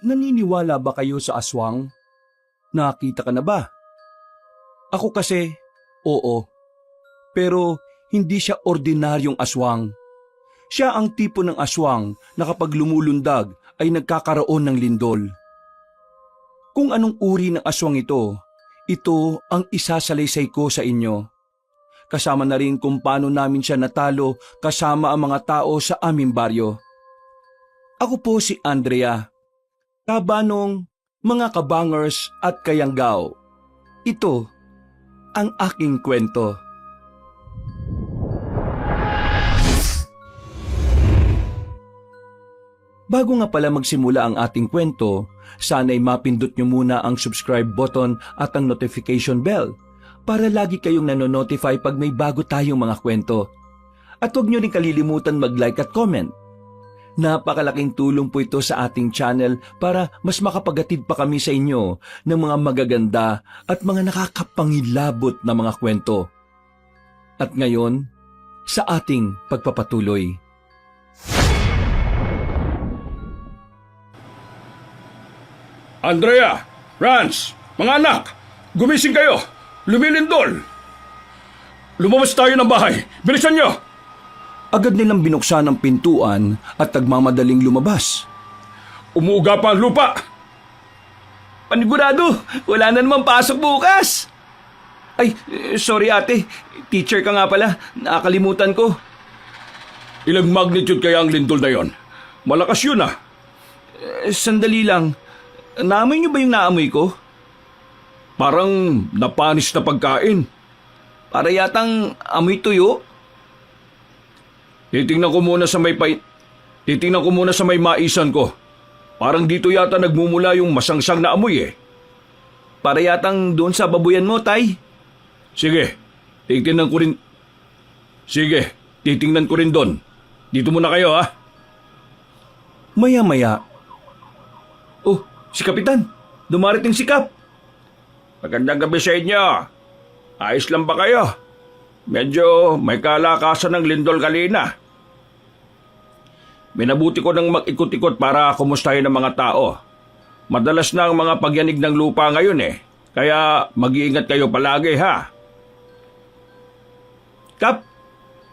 Naniniwala ba kayo sa aswang? Nakita ka na ba? Ako kasi, oo. Pero hindi siya ordinaryong aswang. Siya ang tipo ng aswang na kapag lumulundag ay nagkakaroon ng lindol. Kung anong uri ng aswang ito ang isasalaysay ko sa inyo. Kasama na rin kung paano namin siya natalo kasama ang mga tao sa aming baryo. Ako po si Andrea, kabanong mga kabangers at kayanggaw. Ito ang aking kwento. Bago nga pala magsimula ang ating kwento, sana'y mapindot nyo muna ang subscribe button at ang notification bell para lagi kayong nanonotify pag may bago tayong mga kwento. At huwag nyo rin kalilimutan mag-like at comment. Napakalaking tulong po ito sa ating channel para mas makapagatid pa kami sa inyo ng mga magaganda at mga nakakapangilabot na mga kwento. At ngayon, sa ating pagpapatuloy. Andrea, Rance, mga anak, gumising kayo! Lumilindol! Lumabas tayo ng bahay! Bilisan nyo! Agad nilang binuksan ang pintuan at nagmamadaling lumabas. Umuuga pa ang lupa! Panigurado, wala na naman pasok bukas! Ay, sorry ate, teacher ka nga pala, nakakalimutan ko. Ilang magnitude kaya ang lindol na yon? Malakas yun ah! Sandali lang, naamoy niyo ba yung naamoy ko? Parang napanis na pagkain. Para yatang amoy tuyo. Titingnan ko muna sa may maisan ko. Parang dito yata nagmumula yung masangsang na amoy eh. Para yatang doon sa babuyan mo, tay. Sige, titingnan ko rin doon. Dito muna kayo ha. Maya-maya. Oh, si Kapitan. Dumarating si Kap. Magandang gabi sa inyo. Ayos lang ba kayo? Medyo may kalakasan ng lindol kanina. Minabuti ko ng mag-ikot-ikot para kumustahin ang mga tao. Madalas na ang mga pagyanig ng lupa ngayon eh. Kaya mag-iingat kayo palagi ha. Kap,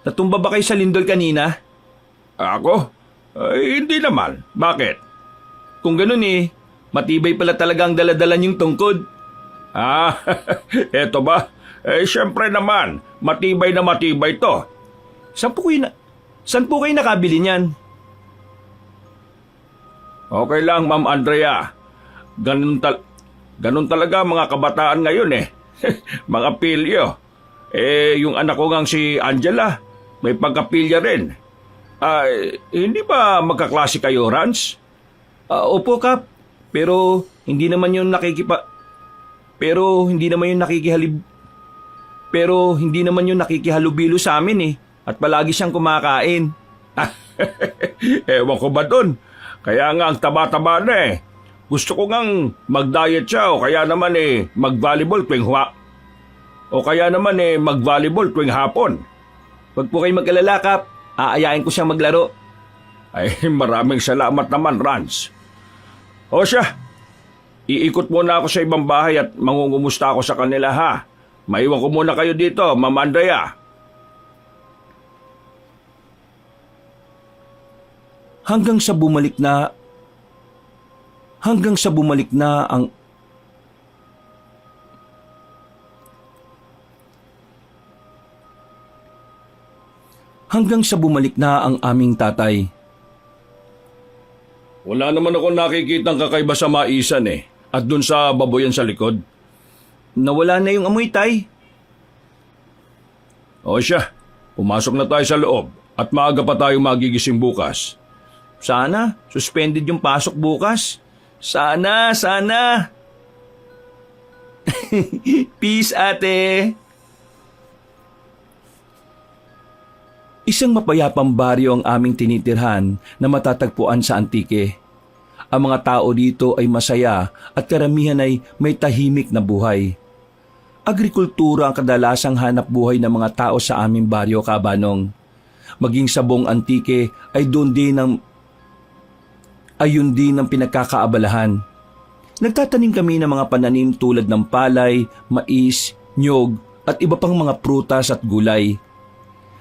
natumba ba kayo sa lindol kanina? Ako? Ay, hindi naman. Bakit? Kung ganun matibay pala talaga ang daladala niyong tungkod. Ah, eto ba? Siyempre naman, matibay na matibay to. Saan po kayo nakabili niyan? Okay lang, Ma'am Andrea. Ganun talaga mga kabataan ngayon eh. Mga pilyo. Yung anak ko ngang si Angela, may pagkapilya rin. Hindi ba magkaklase kayo, Rance? Opo, Kap. Pero hindi naman yung nakikihalubilo sa amin eh. At palagi siyang kumakain. Ewan ko ba dun? Kaya nga ang taba-taba na eh. Gusto ko ngang mag-diet siya o kaya naman mag-volleyball tuwing hapon. Huwag po kayong mag-alala, Kap. Aayain ko siyang maglaro. Ay, maraming salamat naman, Rance. O siya, iikot muna ako sa ibang bahay at mangungumusta ako sa kanila ha. Maiwan ko muna kayo dito, Ma'am Andrea. Hanggang sa bumalik na ang aming tatay. Wala naman ako nakikitang kakaiba sa maisan eh. At dun sa baboyan sa likod. Nawala na yung amoy, tay. O siya, pumasok na tayo sa loob at maaga pa tayo magigising bukas. Sana, suspended yung pasok bukas. Sana. Peace, ate. Isang mapayapang baryo ang aming tinitirhan na matatagpuan sa Antique. Ang mga tao dito ay masaya at karamihan ay may tahimik na buhay. Agrikultura ang kadalasang hanap buhay ng mga tao sa aming baryo, kabanong. Maging sa buong Antique ay doon din ang Ayun din ang pinagkakaabalahan. Nagtatanim kami ng mga pananim tulad ng palay, mais, nyog at iba pang mga prutas at gulay.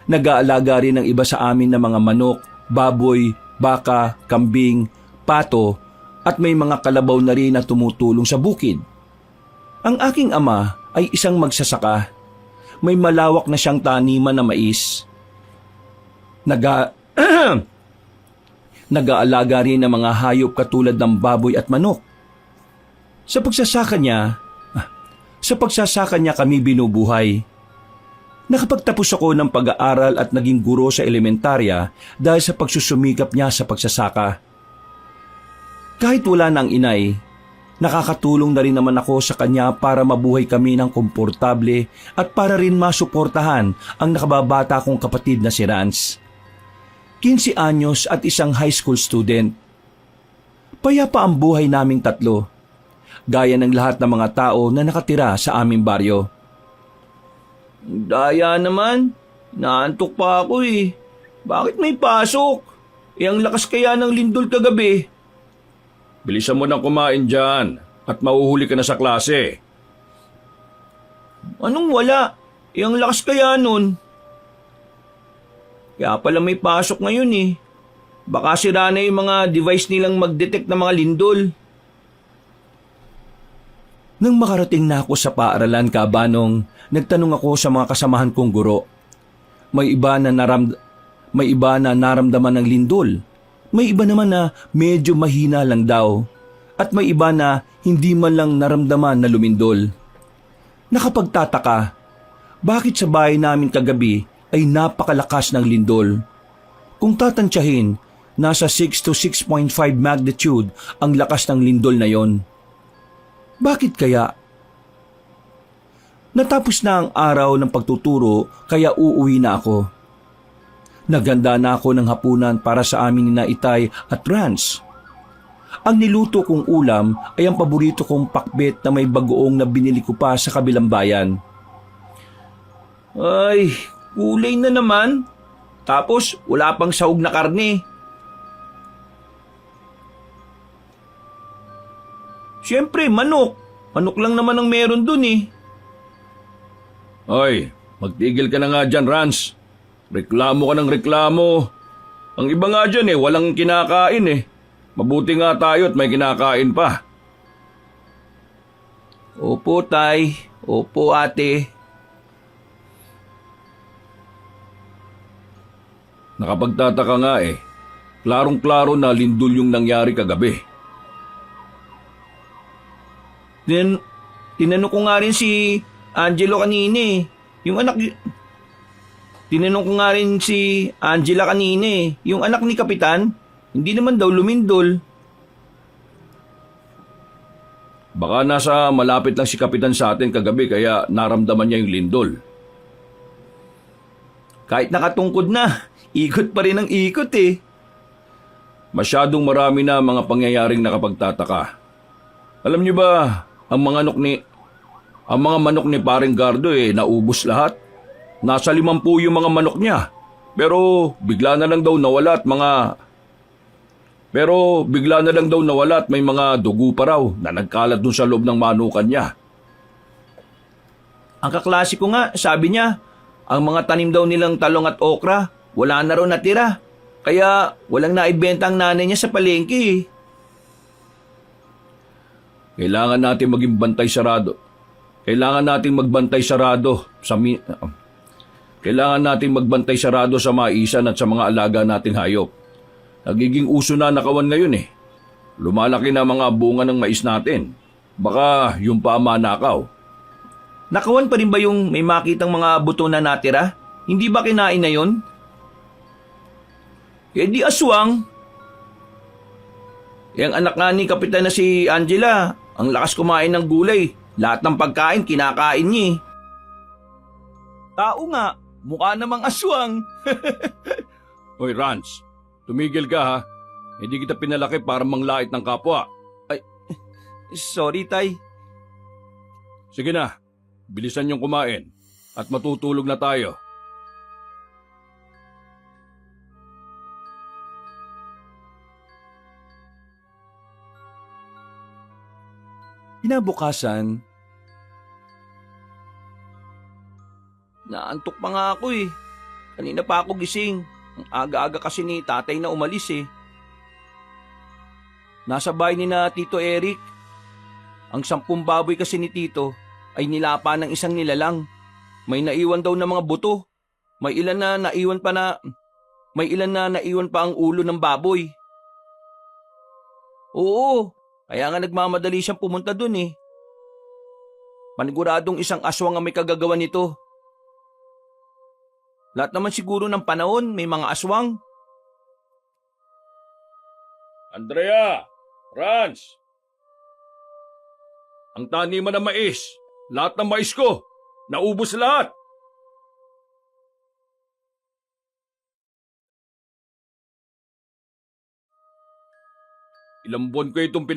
Nag-aalaga rin ng iba sa amin ng mga manok, baboy, baka, kambing, pato at may mga kalabaw na rin na tumutulong sa bukid. Ang aking ama ay isang magsasaka. May malawak na siyang taniman na mais. Nag-aalaga rin ng mga hayop katulad ng baboy at manok. Sa pagsasaka niya kami binubuhay. Nakapagtapos ako ng pag-aaral at naging guro sa elementarya dahil sa pagsusumikap niya sa pagsasaka. Kahit wala na ang inay, nakakatulong na rin naman ako sa kanya para mabuhay kami ng komportable at para rin masuportahan ang nakababata kong kapatid na si Rance. 15 anyos at isang high school student. Payapa ang buhay naming tatlo, gaya ng lahat ng mga tao na nakatira sa aming baryo. Daya naman, naantok pa ako eh. Bakit may pasok? Ang lakas kaya ng lindol kagabi. Bilisan mo nang kumain dyan at mauhuli ka na sa klase. Anong wala? Ang lakas kaya nun. Kaya pala may pasok ngayon eh. Baka sira na yung mga device nilang mag-detect ng mga lindol. Nang makarating na ako sa paaralan, Kabanong, nagtanong ako sa mga kasamahan kong guro. May iba na naramdaman ng lindol. May iba naman na medyo mahina lang daw. At may iba na hindi man lang naramdaman na lumindol. Nakapagtataka, bakit sa bahay namin kagabi ay napakalakas ng lindol? Kung tatantyahin, nasa 6 to 6.5 magnitude ang lakas ng lindol na yon. Bakit kaya? Natapos na ang araw ng pagtuturo kaya uuwi na ako. Naganda na ako ng hapunan para sa aming na Itay at Rance. Ang niluto kong ulam ay ang paborito kong pakbet na may bagoong na binili ko pa sa kabilang bayan. Ay, kulay na naman. Tapos wala pang sahog na karne. Siyempre, manok. Manok lang naman ang meron dun eh. Hoy, magtigil ka na nga dyan, Rance. Reklamo ka ng reklamo. Ang iba nga dyan walang kinakain eh. Mabuti nga tayo at may kinakain pa. Opo, Tay. Opo, Ate. Nakapagtataka nga Klarong-klaro na lindol yung nangyari kagabi. Tinanong ko nga rin si Angelo kanina eh. Tinanong ko nga rin si Angela kanina eh. Yung anak ni Kapitan, hindi naman daw lumindol. Baka nasa malapit lang si Kapitan sa atin kagabi kaya naramdaman niya yung lindol. Kahit nakatungkod na, ikot pa rin ang ikot eh. Masyadong marami na mga pangyayaring nakapagtataka. Alam niyo ba, ang mga manok ni Paring Gardo naubos lahat. Nasa 50 yung mga manok niya. Pero bigla na lang daw nawala at may mga dugo pa raw na nagkalat dun sa loob ng manukan niya. Ang kaklase ko nga, sabi niya, ang mga tanim daw nilang talong at okra, wala na raw natira. Kaya walang naibenta ang nanay niya sa palengke. Kailangan natin maging bantay sarado. Kailangan nating magbantay sarado sa maisan at sa mga alaga nating hayop. Nagiging uso na nakawan ngayon Lumalaki na mga bunga ng mais natin. Baka yung pa manakaw. Nakawan pa rin ba yung may makitang mga buto na natira? Hindi ba kinain na yun? Di aswang. Yang anak nga ni Kapitan na si Angela, ang lakas kumain ng gulay. Lahat ng pagkain kinakain niya Tao nga, mukha namang aswang. Hoy, Rance, tumigil ka ha. Hindi kita pinalaki para manglait ng kapwa. Sorry, Tay. Sige na, bilisan niyong kumain at matutulog na tayo. Kinabukasan, naantok pa nga ako eh. Kanina pa ako gising. Ang aga-aga kasi ni tatay na umalis eh. Nasa bahay ni na Tito Eric. Ang 10 baboy kasi ni Tito ay nilapa ng isang nilalang. May naiwan daw na mga buto. May ilan na naiwan pa ang ulo ng baboy. Oo, kaya nga nagmamadali siyang pumunta dun eh. Paniguradong isang aswang ang may kagagawa nito. Lahat naman siguro ng panahon may mga aswang. Andrea! Franz! Ang taniman ng mais! Lahat ng mais ko! Naubos lahat! Ilang buwan ko itong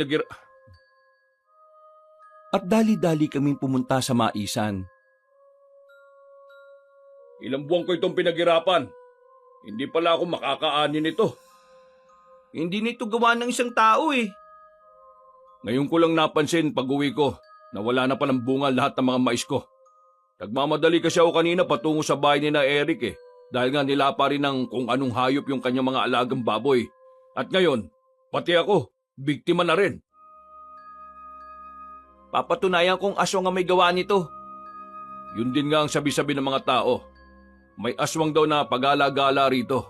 At dali-dali kaming pumunta sa maisan. Ilang buwan ko itong pinaghirapan. Hindi pala ako makakaani nito. Hindi nito gawa ng isang tao eh. Ngayon ko lang napansin pag-uwi ko na wala na palang bunga lahat ng mga mais ko. Nagmamadali kasi ako kanina patungo sa bahay ni na Eric eh. Dahil nga nilapa rin ng kung anong hayop yung kanyang mga alagang baboy. At ngayon, pati ako, biktima na rin. Papatunayan kong aswang ang may gawa nito. Yun din nga ang sabi-sabi ng mga tao. May aswang daw na pag-alagala rito.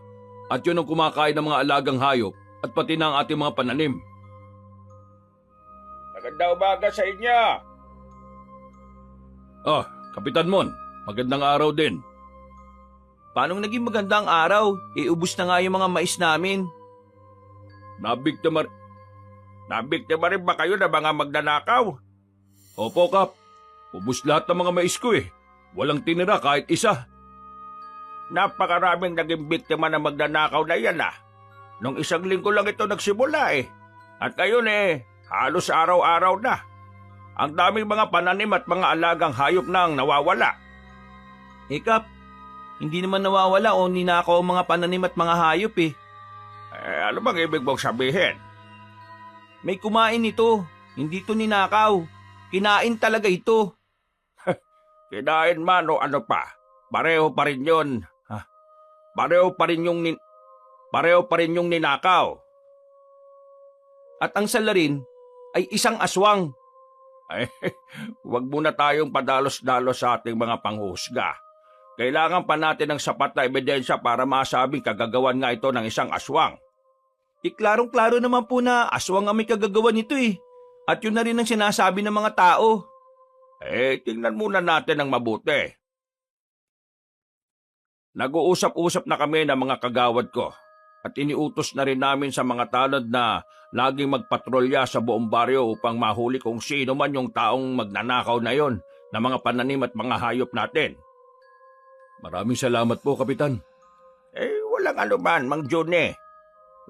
At yun ang kumakain ng mga alagang hayop at pati ng ating mga pananim. Magandang umaga sa inyo. Kapitan Mon, magandang araw din. Paano naging magandang araw? Ubus na nga yung mga mais namin. Nabiktima rin ba kayo ng mga magnanakaw? Opo, Kap. Ubus lahat ng mga mais ko eh. Walang tinira kahit isa. Napakaraming naging biktima ng magnanakaw na yan ah. Nung 1 linggo lang ito nagsimula eh. At ngayon halos araw-araw na. Ang daming mga pananim at mga alagang hayop nang nawawala. Kap, hindi naman nawawala o ninakaw ang mga pananim at mga hayop eh. Ano bang ibig mong sabihin? May kumain ito. Hindi ito ninakaw. Kinain talaga ito. Kinain man o ano pa. Pareho pa rin yun. Pareho pa rin yung ninakaw. At ang salarin ay isang aswang. Huwag muna tayong padalos-dalos sa ating mga panghusga. Kailangan pa natin ng sapat na ebidensya para masabing kagagawan nga ito ng isang aswang. Klarong-klaro naman po na aswang ang may kagagawa nito eh. At yun na rin ang sinasabi ng mga tao. Tingnan muna natin ng mabuti. Nag-uusap-usap na kami ng mga kagawad ko at iniutos na rin namin sa mga tanod na laging magpatrolya sa buong baryo upang mahuli kung sino man yung taong magnanakaw na yon na mga pananim at mga hayop natin. Maraming salamat po, Kapitan. Walang anuman, Mang Johnny.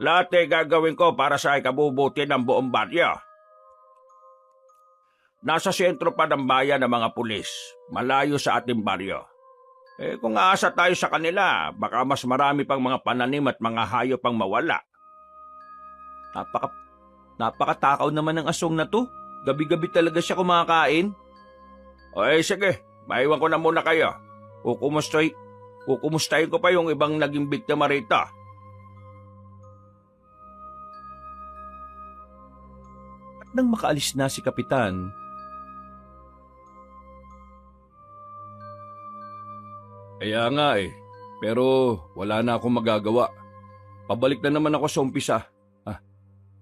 Lahat gagawin ko para sa ikabubuti ng buong baryo. Nasa sentro pa ng bayan ng mga pulis, malayo sa ating baryo. Kung aasa tayo sa kanila, baka mas marami pang mga pananim at mga hayop ang mawala. Napakatakaw naman ng aswang na to. Gabi-gabi talaga siya kumakain. Sige, maiwan ko na muna kayo. Kukumustahin ko pa yung ibang naging biktima rito. At nang makaalis na si Kapitan, kaya nga pero wala na akong magagawa. Pabalik na naman ako sa umpisa.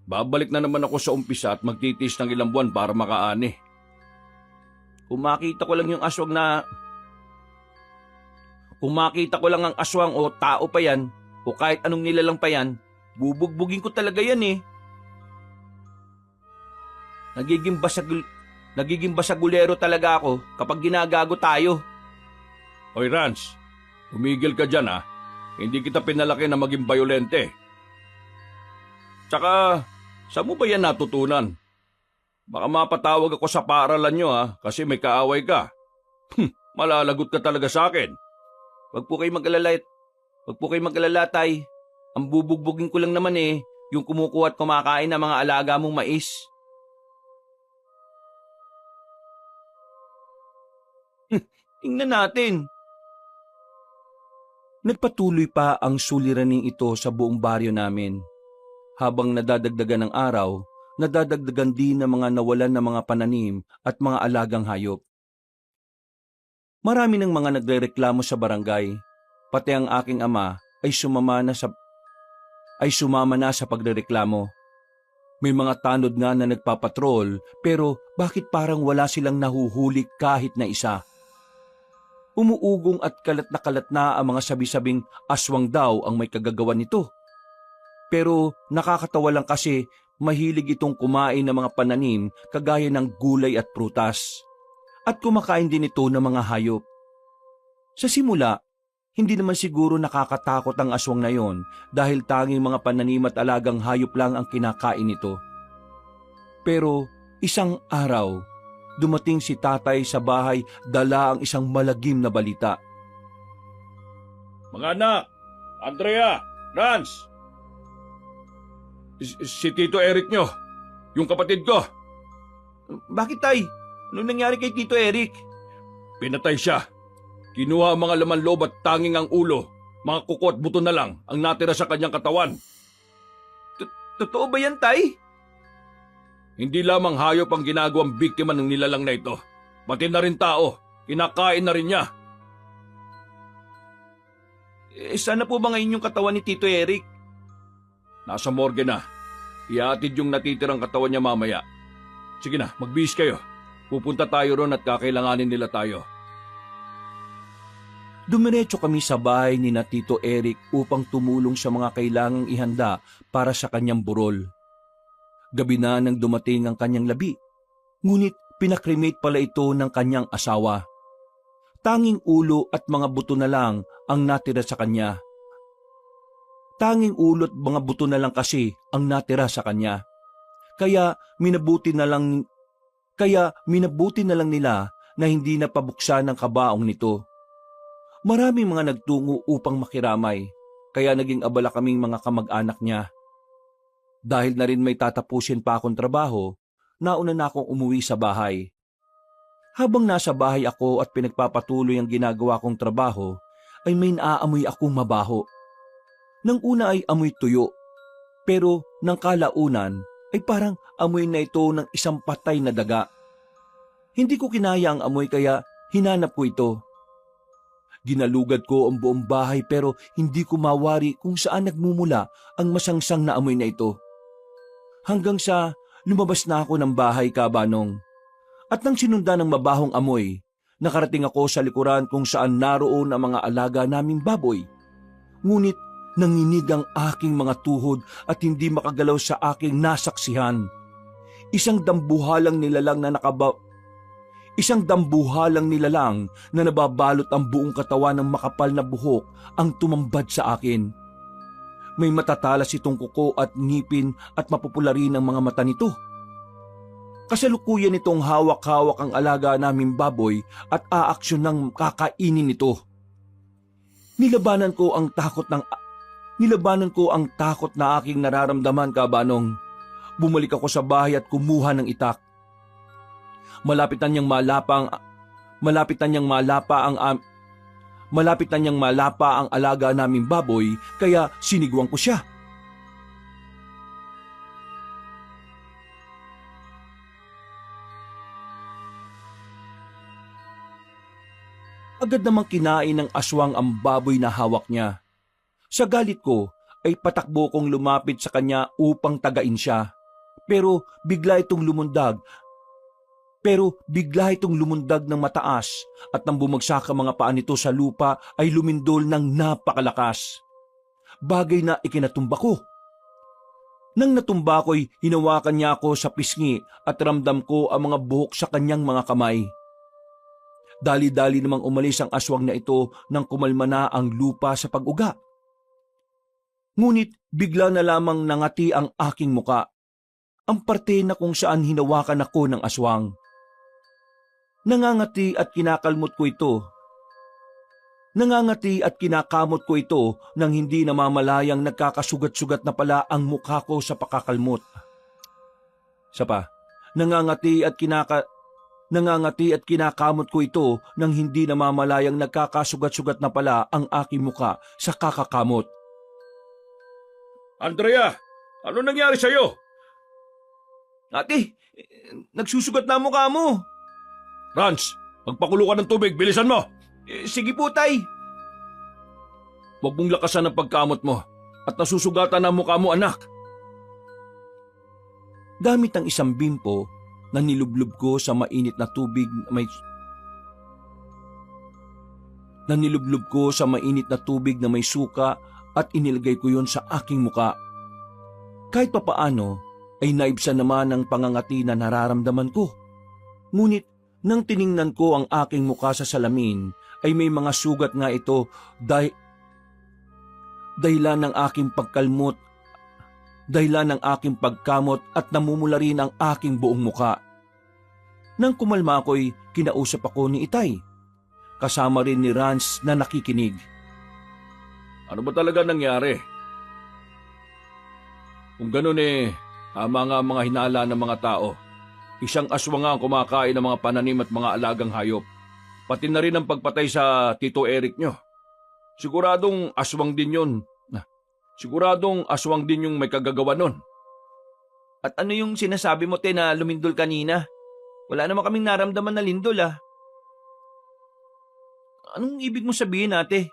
Babalik na naman ako sa umpisa at magtitiis ng ilang buwan para makaani. Kung makita ko lang ang aswang o tao pa yan, o kahit anong nilalang pa yan, bubugbugin ko talaga yan eh. Nagiging basagulero talaga ako kapag ginagago tayo. Hoy Rans, tumigil ka dyan ha. Hindi kita pinalaki na maging bayolente. Tsaka, saan mo ba yan natutunan? Baka mapatawag ako sa paaralan nyo ha, kasi may kaaway ka. Malalagot ka talaga sa akin. Wag po kayo mag-alala, tay. Ang bubugbugin ko lang naman yung kumukuha at kumakain ng mga alaga mong mais. Tingnan natin. Nagpatuloy pa ang suliraning ito sa buong baryo namin. Habang nadadagdagan ng araw, nadadagdagan din ng mga nawalan na mga pananim at mga alagang hayop. Marami ng mga nagrereklamo sa barangay, pati ang aking ama ay sumama na sa pagrereklamo. May mga tanod nga na nagpapatrol pero bakit parang wala silang nahuhuli kahit na isa? Umuugong at kalat na ang mga sabi-sabing aswang daw ang may kagagawan nito. Pero nakakatawa lang kasi mahilig itong kumain ng mga pananim kagaya ng gulay at prutas. At kumakain din ito ng mga hayop. Sa simula, hindi naman siguro nakakatakot ang aswang na yon dahil tanging mga pananim at alagang hayop lang ang kinakain nito. Pero isang araw, dumating si tatay sa bahay dala ang isang malagim na balita. Mga anak, Andrea, Rans, si Tito Eric nyo, yung kapatid ko. Bakit tay? Anong nangyari kay Tito Eric? Pinatay siya. Kinuha ang mga laman loob at tanging ang ulo. Mga kuko at buto na lang ang natira sa kanyang katawan. Totoo ba yan, tay? Hindi lamang hayop ang ginagawang biktima ng nilalang na ito. Pati na rin tao. Kinakain na rin niya. Sana po ba ngayon yung katawan ni Tito Eric? Nasa morgue na. Iatid yung natitirang katawan niya mamaya. Sige na, magbihis kayo. Pupunta tayo ron at kakailanganin nila tayo. Dumiretso kami sa bahay ni na Tito Eric upang tumulong sa mga kailangang ihanda para sa kanyang burol. Gabi na nang dumating ang kanyang labi, ngunit pinakremate pala ito ng kanyang asawa. Tanging ulo at mga buto na lang ang natira sa kanya. Tanging ulo at mga buto na lang kasi ang natira sa kanya. Kaya minabuti na lang nila na hindi napabuksan ang kabaong nito. Maraming mga nagtungo upang makiramay, kaya naging abala kaming mga kamag-anak niya. Dahil na rin may tatapusin pa akong trabaho, nauna na akong umuwi sa bahay. Habang nasa bahay ako at pinagpapatuloy ang ginagawa kong trabaho, ay may naaamoy akong mabaho. Nang una ay amoy tuyo, pero nang kalaunan ay parang amoy na ito ng isang patay na daga. Hindi ko kinaya ang amoy kaya hinanap ko ito. Ginalugad ko ang buong bahay pero hindi ko mawari kung saan nagmumula ang masangsang na amoy na ito. Hanggang sa lumabas na ako ng bahay, kabanong. At nang sinundan ng mabahong amoy, nakarating ako sa likuran kung saan naroon ang mga alaga naming baboy. Ngunit nanginig ang aking mga tuhod at hindi makagalaw sa aking nasaksihan. Isang dambuhalang nilalang na nababalot ang buong katawan ng makapal na buhok ang tumambad sa akin. May matatalas itong kuko at ngipin at mapupularin ang mga mata nito. Kasalukuyan nitong hawak-hawak ang alaga naming baboy at aaksyon ng kakainin nito. Nilabanan ko ang takot na aking nararamdaman, kabanong. Bumalik ako sa bahay at kumuha ng itak. Malapit na niyang malapa ang alaga naming baboy kaya sinigwang ko siya. Agad namang kinain ng aswang ang baboy na hawak niya. Sa galit ko ay patakbo kong lumapit sa kanya upang tagain siya. Pero bigla itong lumundag ng mataas at nang bumagsak ang mga paa nito sa lupa ay lumindol ng napakalakas. Bagay na ikinatumba ko. Nang natumba ko'y hinawakan niya ako sa pisngi at ramdam ko ang mga buhok sa kanyang mga kamay. Dali-dali namang umalis ang aswang na ito nang kumalma na ang lupa sa pag-uga. Ngunit bigla na lamang nangati ang aking muka, ang parte na kung saan hinawakan ako ng aswang. Nangangati at kinakamot ko ito nang hindi namamalayang nagkakasugat-sugat na pala ang mukha ko sa pakakalmot. Nangangati at kinakamot ko ito nang hindi namamalayang nagkakasugat-sugat na pala ang aking muka sa kakakamot. Andrea, ano nangyari sa'yo? Ate, nagsusugat na ang mukha mo. Rans, magpakulo ka ng tubig, bilisan mo! Sige po, tay. Huwag mong lakasan ang pagkamot mo at nasusugatan ang mukha mo, anak. Gamit ang isang bimpo na nilublob ko sa mainit na tubig na may suka at inilagay ko yon sa aking muka. Kahit papaano ay naibsan naman ang pangangati na nararamdaman ko. Ngunit nang tiningnan ko ang aking muka sa salamin ay may mga sugat nga ito dahilan ng aking pagkamot at namumula rin ang aking buong muka. Nang kumalma ako'y kinausap ako ni Itay. Kasama rin ni Rans na nakikinig. Ano ba talaga nangyari? Kung ganun tama nga ang mga hinala ng mga tao. Isang aswang nga ang kumakain ng mga pananim at mga alagang hayop. Pati na rin ang pagpatay sa Tito Eric nyo. Siguradong aswang din yung may kagagawa nun. At ano yung sinasabi mo, te, na lumindol kanina? Wala naman kaming naramdaman na lindol, ah. Anong ibig mo sabihin, ate?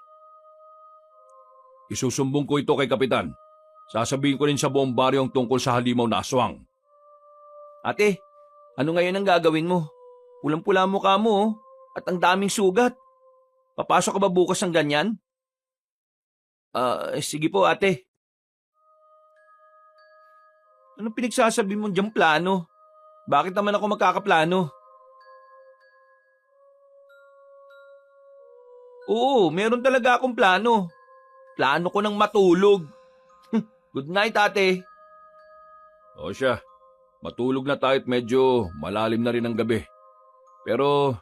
Isusumbong ko ito kay Kapitan. Sasabihin ko rin sa buong baryong tungkol sa halimaw na aswang. Ate, ano ngayon ang gagawin mo? Pulang-pula ang mukha mo, oh, at ang daming sugat. Papasok ka ba bukas ng ganyan? Sige po, ate. Anong pinagsasabi mo diyang plano? Bakit naman ako magkakaplano? Oo, meron talaga akong plano. Plano ko nang matulog. Good night, ate. O siya, matulog na tayo at medyo malalim na rin ang gabi. Pero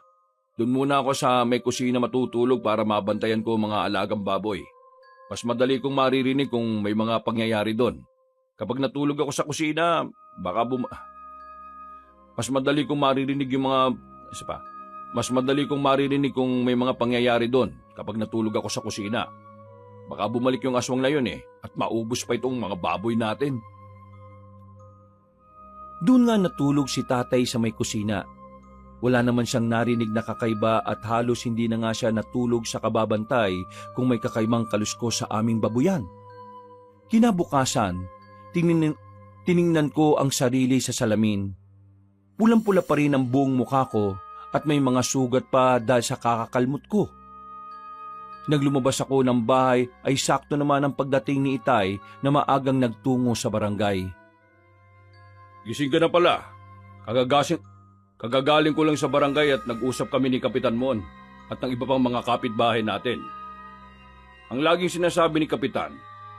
dun muna ako sa may kusina matutulog para mabantayan ko mga alagang baboy. Mas madali kong maririnig kung may mga pangyayari doon. Kapag natulog ako sa kusina, Mas madali kong maririnig kung may mga pangyayari doon kapag natulog ako sa kusina. Baka bumalik yung aswang na yun at maubos pa itong mga baboy natin. Doon nga natulog si tatay sa may kusina. Wala naman siyang narinig na kakaiba at halos hindi na nga siya natulog sa kababantay kung may kakaibang kaluskos sa aming babuyan. Kinabukasan, tiningnan ko ang sarili sa salamin. Pulang-pula pa rin ang buong mukha ko at may mga sugat pa dahil sa kakakalmot ko. Naglumabas ako ng bahay ay sakto naman ang pagdating ni Itay na maagang nagtungo sa barangay. Gising ka na pala. Kagagaling ko lang sa barangay at nag-usap kami ni Kapitan Mon at ng iba pang mga kapitbahay natin. Ang laging sinasabi ni Kapitan,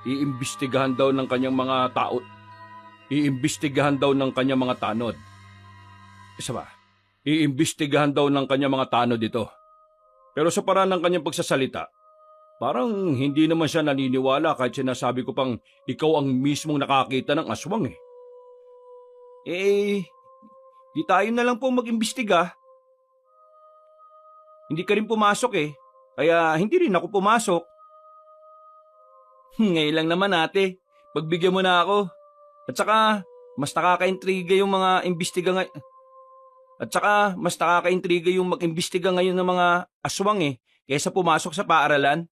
iimbestigahan daw ng kanyang mga tanod. Isa ba? Iimbestigahan daw ng kanyang mga tanod ito. Pero sa paraan ng kanyang pagsasalita, parang hindi naman siya naniniwala kahit sinasabi ko pang ikaw ang mismong nakakita ng aswang . Di tayo na lang po mag-imbestiga. Hindi ka rin pumasok kaya hindi rin ako pumasok. Ngayon lang naman, ate, pagbigyan mo na ako. At saka, mas nakaka-intriga yung mag-imbestiga ngayon ng mga aswang kaysa pumasok sa paaralan.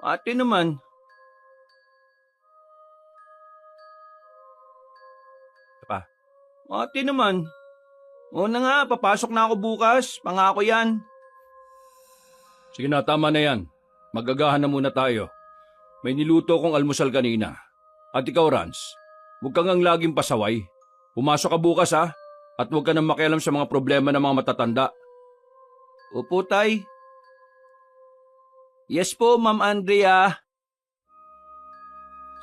Ate naman. Ate naman. Oo na nga, papasok na ako bukas. Pangako yan. Sige na, tama na yan. Magagahan na muna tayo. May niluto kong almusal kanina. At ikaw, Rans, huwag kang ang laging pasaway. Pumasok ka bukas at huwag ka nang makialam sa mga problema ng mga matatanda. Opo, tay. Yes po, Ma'am Andrea.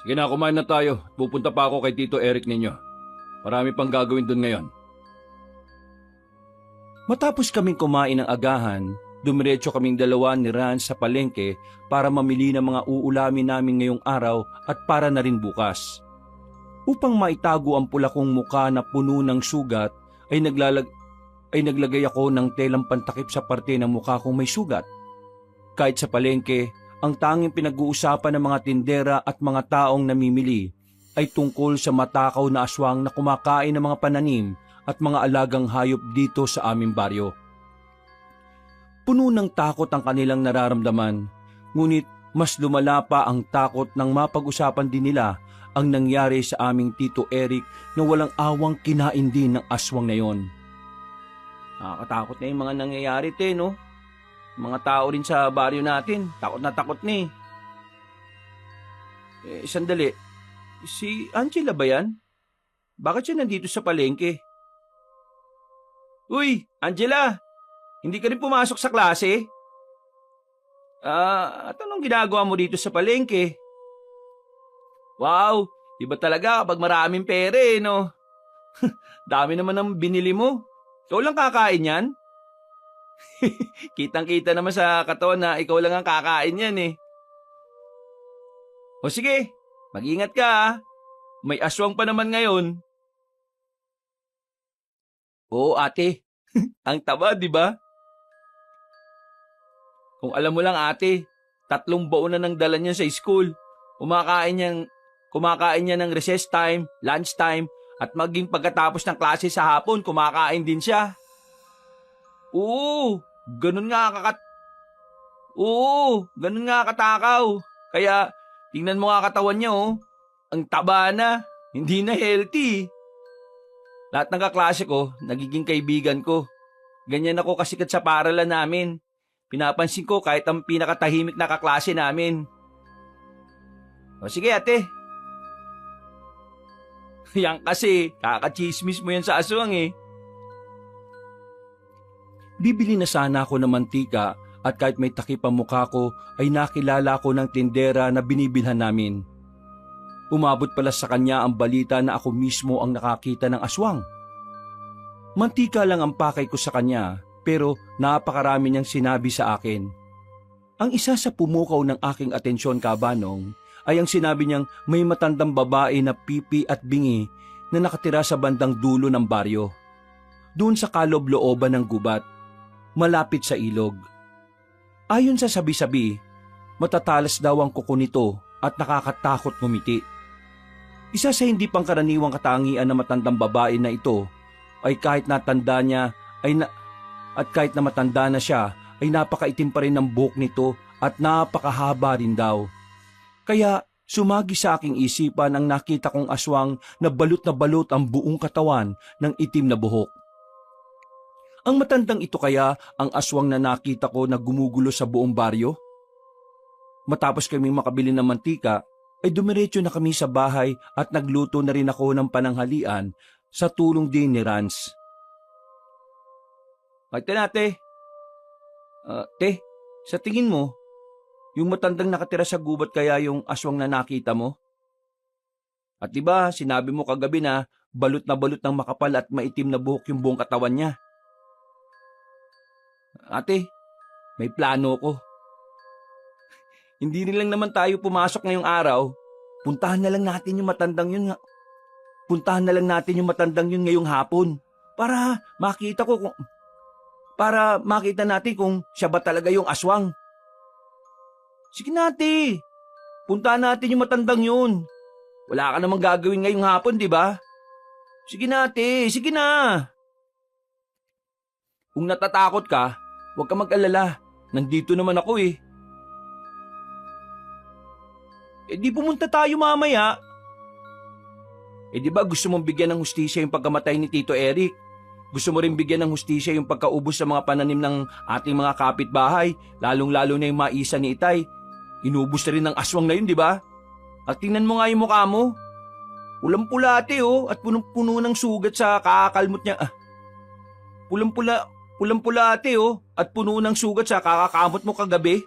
Sige na, kumain na tayo. Pupunta pa ako kay Tito Eric ninyo. Marami pang gagawin doon ngayon. Matapos kaming kumain ng agahan, dumiretso kaming dalawa ni Rans sa palengke para mamili ng mga uulamin namin ngayong araw at para na rin bukas. Upang maitago ang pula kong muka na puno ng sugat, ay naglagay ako ng telang pantakip sa parte ng mukha kong may sugat. Kahit sa palengke, ang tanging pinag-uusapan ng mga tindera at mga taong namimili ay tungkol sa matakaw na aswang na kumakain ng mga pananim at mga alagang hayop dito sa aming baryo. Puno ng takot ang kanilang nararamdaman, ngunit mas lumala pa ang takot nang mapag-usapan din nila ang nangyari sa aming Tito Eric na walang awang kinain din ng aswang na yon. Nakakatakot na yung mga nangyayari, no? Mga tao rin sa baryo natin, takot na takot ni. Sandali, si Angela ba yan? Bakit siya nandito sa palengke? Uy, Angela! Hindi ka rin pumasok sa klase? At anong ginagawa mo dito sa palengke? Wow, iba talaga kapag maraming pere, no? Dami naman ang binili mo. Ikaw lang kakain yan? Kitang-kita naman sa katawan na ikaw lang ang kakain yan eh. O sige, mag-ingat ka ah. May aswang pa naman ngayon. Oo ate, ang taba di ba? Kung alam mo lang ate, 3 baon na nang dala niya sa school. Kumakain niya ng recess time, lunch time, at maging pagkatapos ng klase sa hapon, kumakain din siya. Oo, ganun nga katakaw. Kaya, tingnan mo nga katawan niya oh. Ang taba na, hindi na healthy. Lahat ng kaklase ko, nagiging kaibigan ko. Ganyan ako kasikat sa paaralan namin. Pinapansin ko kahit ang pinakatahimik na kaklase namin. O sige ate. Yan kasi, kakachismis mo yan sa aswang eh. Bibili na sana ako ng mantika at kahit may takip ang mukha ko ay nakilala ko ng tindera na binibilhan namin. Umabot pala sa kanya ang balita na ako mismo ang nakakita ng aswang. Mantika lang ang pakay ko sa kanya pero napakarami niyang sinabi sa akin. Ang isa sa pumukaw ng aking atensyon kabanong ay ang sinabi niyang may matandang babae na pipi at bingi na nakatira sa bandang dulo ng baryo. Doon sa kaloob-looban ng gubat, malapit sa ilog. Ayon sa sabi-sabi, matatalas daw ang kuko nito at nakakatakot ngumiti. Isa sa hindi pangkaraniwang katangian na matandang babae na ito ay kahit matanda na siya ay napakaitim pa rin ng buhok nito at napakahaba rin daw. Kaya sumagi sa aking isipan ang nakita kong aswang na balot ang buong katawan ng itim na buhok. Ang matandang ito kaya ang aswang na nakita ko na gumugulo sa buong baryo? Matapos kaming makabili ng mantika, ay dumiretso na kami sa bahay at nagluto na rin ako ng pananghalian sa tulong din ni Rans. Ate na, te. Te, sa tingin mo, yung matandang nakatira sa gubat kaya yung aswang na nakita mo? At diba, sinabi mo kagabi na balot ng makapal at maitim na buhok yung buong katawan niya. Ate, may plano ko. Hindi rin lang naman tayo pumasok ngayong araw. Puntahan na lang natin yung matandang yun ngayong hapon para makita natin kung siya ba talaga yung aswang. Sige na, ate. Puntahan natin yung matandang yun. Wala ka namang gagawin ngayong hapon, di ba? Sige na, ate. Sige na. Kung natatakot ka, huwag ka mag-alala. Nandito naman ako eh. Di pumunta tayo mamaya. Di ba gusto mong bigyan ng hustisya yung pagkamatay ni Tito Eric? Gusto mo rin bigyan ng hustisya yung pagkaubos sa mga pananim ng ating mga kapitbahay, lalong-lalo na yung maisa ni Itay. Inubos na rin ng aswang na yun, di ba? At tingnan mo nga yung mukha mo. Pulang-pula ate oh, at punong-puno ng sugat sa kakakalmot niya. Pulang-pula ate oh, at puno ng sugat sa kakakamot mo kagabi.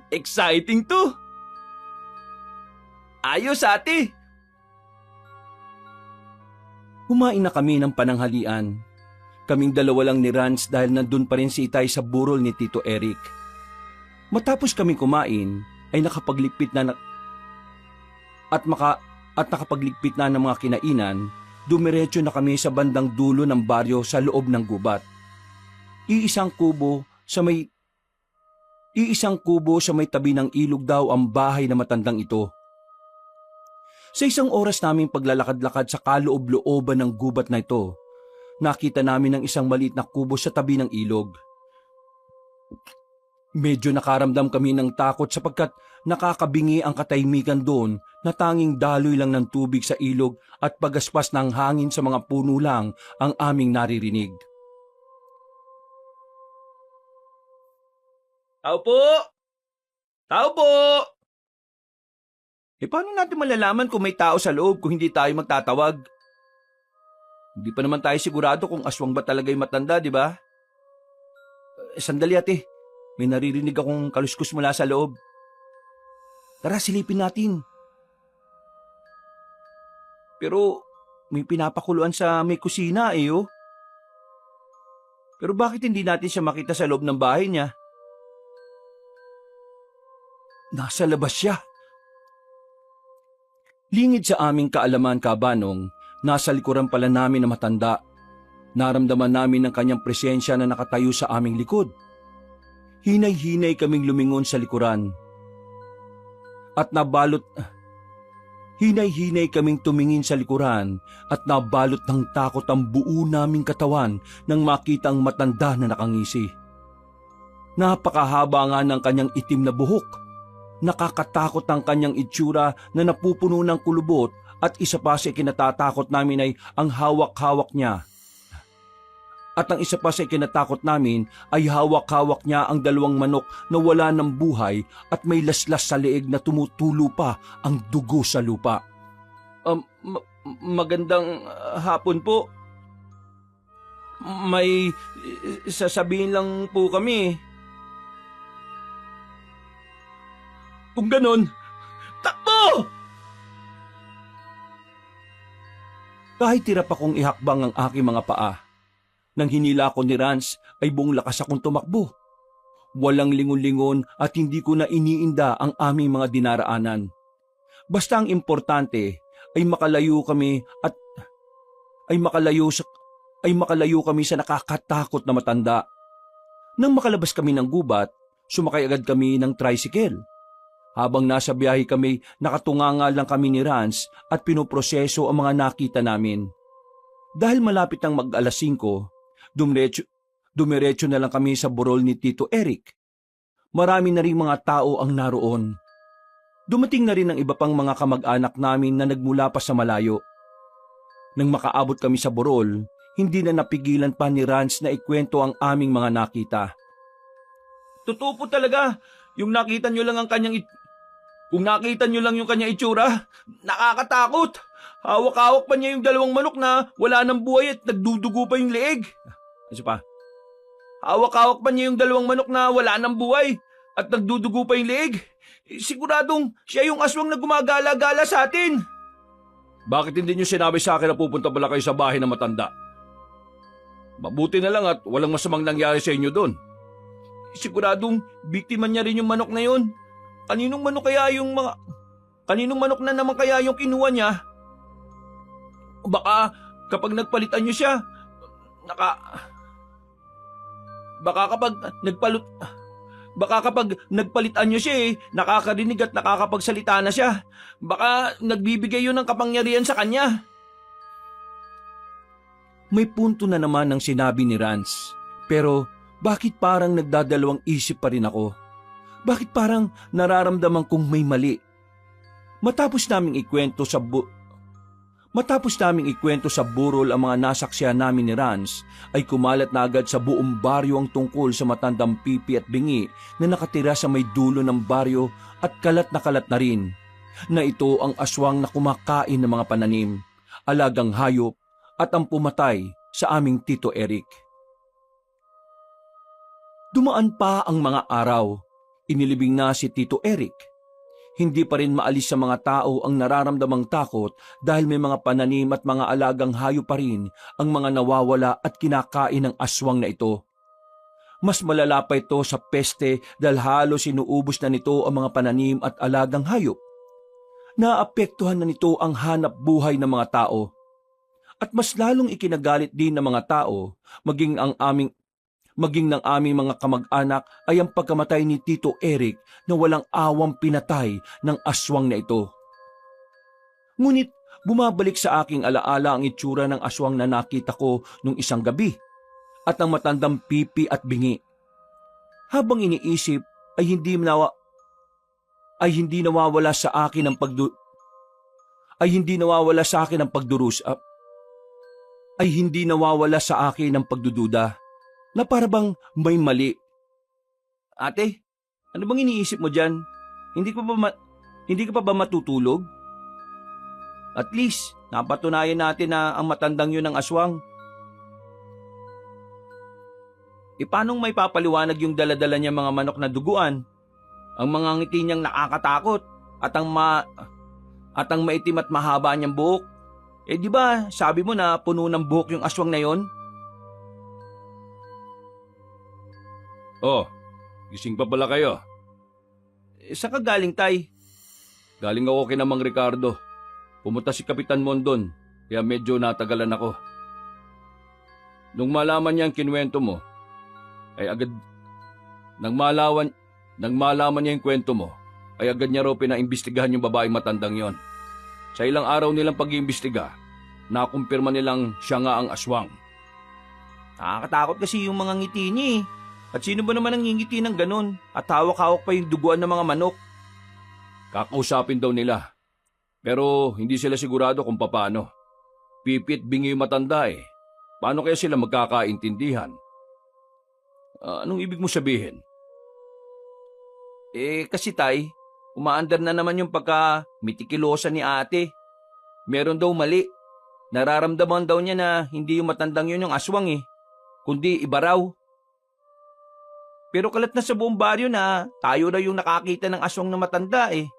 Exciting to! Ayos ate! Kumain na kami ng pananghalian. Kaming dalawa lang ni Rans dahil nandun pa rin si Itay sa burol ni Tito Eric. Matapos kaming kumain, ay nakapagligpit na ng mga kinainan, dumiretso na kami sa bandang dulo ng baryo sa loob ng gubat. Iisang kubo sa may tabi ng ilog daw ang bahay na matandang ito. Sa isang oras naming paglalakad-lakad sa kaloob-looban ng gubat na ito, nakita namin ang isang maliit na kubo sa tabi ng ilog. Medyo nakaramdam kami ng takot sapagkat nakakabingi ang katahimikan doon na tanging daloy lang ng tubig sa ilog at pagaspas ng hangin sa mga puno lang ang aming naririnig. Tao po! Tao po! Paano natin malalaman kung may tao sa loob kung hindi tayo magtatawag? Hindi pa naman tayo sigurado kung aswang ba talaga yung matanda, di ba? Sandali ate, may naririnig akong kaluskos mula sa loob. Tara, silipin natin. Pero may pinapakuluan sa may kusina oh. Pero bakit hindi natin siya makita sa loob ng bahay niya? Nasa labas siya. Lingid sa aming kaalaman, Kabanong, nasa likuran pala namin na matanda. Naramdaman namin ang kanyang presensya na nakatayo sa aming likod. Hinay-hinay kaming lumingon sa likuran. Hinay-hinay kaming tumingin sa likuran at nabalot ng takot ang buo naming katawan nang makita ang matanda na nakangisi. Napakahaba nga ng kanyang itim na buhok. Nakakatakot ang kanyang itsura na napupuno ng kulubot at isa pa sa kinatatakot namin ay ang hawak-hawak niya. At ang isa pa sa kinatatakot namin ay hawak-hawak niya ang 2 manok na wala ng buhay at may laslas sa leeg na tumutulo pa ang dugo sa lupa. Magandang hapon po. May sasabihin lang po kami. Kung ganon, takbo! Kahit tirap akong ihakbang ang aking mga paa, nang hinila ko ni Rans ay buong lakas akong tumakbo. Walang lingon-lingon at hindi ko na iniinda ang aming mga dinaraanan. Basta ang importante ay makalayo kami sa nakakatakot na matanda. Nang makalabas kami ng gubat, sumakay agad kami ng tricycle. Habang nasa biyahe kami, nakatunganga lang kami ni Rans at pinoproseso ang mga nakita namin. Dahil malapit ng mag-alas 5, dumiretso na lang kami sa burol ni Tito Eric. Marami na rin mga tao ang naroon. Dumating na rin ang iba pang mga kamag-anak namin na nagmula pa sa malayo. Nang makaabot kami sa burol, hindi na napigilan pa ni Rans na ikwento ang aming mga nakita. Totoo po talaga, kung nakita nyo lang yung kanyang itsura, nakakatakot. Hawak-hawak pa niya yung 2 manok na wala ng buhay at nagdudugo pa yung leeg. Isa pa. Hawak-hawak pa niya yung 2 manok na wala ng buhay at nagdudugo pa yung leeg. Siguradong siya yung aswang na gumagala-gala sa atin. Bakit hindi niyo sinabi sa akin na pupunta pala kayo sa bahay ng matanda? Mabuti na lang at walang masamang nangyari sa inyo doon. Siguradong biktima niya rin yung manok na yun. Kaninong manok na naman kaya yung kinuha niya? Baka kapag nagpalitan niyo siya, baka kapag nagpalitan niyo siya nakakarinig at nakakapagsalita na siya. Baka nagbibigay yun ng kapangyarihan sa kanya. May punto na naman ang sinabi ni Rans. Pero bakit parang nagdadalawang isip pa rin ako? Bakit parang nararamdaman kong may mali? Matapos naming ikwento sa burol ang mga nasaksihan namin ni Rans, ay kumalat na agad sa buong baryo ang tungkol sa matandang pipi at bingi na nakatira sa may dulo ng baryo at kalat na rin, na ito ang aswang na kumakain ng mga pananim, alagang hayop at ang pumatay sa aming Tito Eric. Dumaan pa ang mga araw. Inilibing na si Tito Eric. Hindi pa rin maalis sa mga tao ang nararamdamang takot dahil may mga pananim at mga alagang hayop pa rin ang mga nawawala at kinakain ng aswang na ito. Mas malala pa ito sa peste dahil halos inuubos na nito ang mga pananim at alagang hayop. Naapektuhan na nito ang hanap buhay ng mga tao. At mas lalong ikinagalit din ng mga tao, maging ng aming mga kamag-anak ay ang pagkamatay ni Tito Eric na walang awang pinatay ng aswang na ito. Ngunit bumabalik sa aking alaala ang itsura ng aswang na nakita ko nung isang gabi at ang matandang pipi at bingi. Habang iniisip ay hindi nawawala sa akin ang pagdududa na parabang may mali. Ate, ano bang iniisip mo dyan? Hindi ka pa ba matutulog? At least, napatunayan natin na ang matandang yun ng aswang. Paanong may papaliwanag yung daladala niya mga manok na duguan? Ang mga ngiti niyang nakakatakot at ang maitim at mahaba niyang buhok. Di ba, sabi mo na puno ng buhok yung aswang na yon? Oh, gising pa pala kayo. Saan ka galing, Tay? Galing ako kina Mang Ricardo. Pumunta si Kapitan Mondon, kaya medyo natagalan ako. Nung malaman niya ang kinuwento mo, nang malaman niya yung kwento mo, ay agad niya raw pinaimbestigahan yung babaeng matandang yon. Sa ilang araw nilang pag-iimbestiga, nakumpirma nilang siya nga ang aswang. Nakakatakot kasi yung mga ngiti niya eh. At sino ba naman ang ngingiti ng ganun? At hawak-hawak pa yung duguan ng mga manok. Kakausapin daw nila. Pero hindi sila sigurado kung paano. Pipit bingi yung matanda eh. Paano kaya sila magkakaintindihan? Anong ibig mo sabihin? Kasi Tay, umaandar na naman yung pagka-mitikilosa ni ate. Meron daw mali. Nararamdaman daw niya na hindi yung matandang yun yung aswang eh, kundi iba raw. Pero kalat na sa buong baryo na tayo na yung nakakita ng aswang na matanda eh.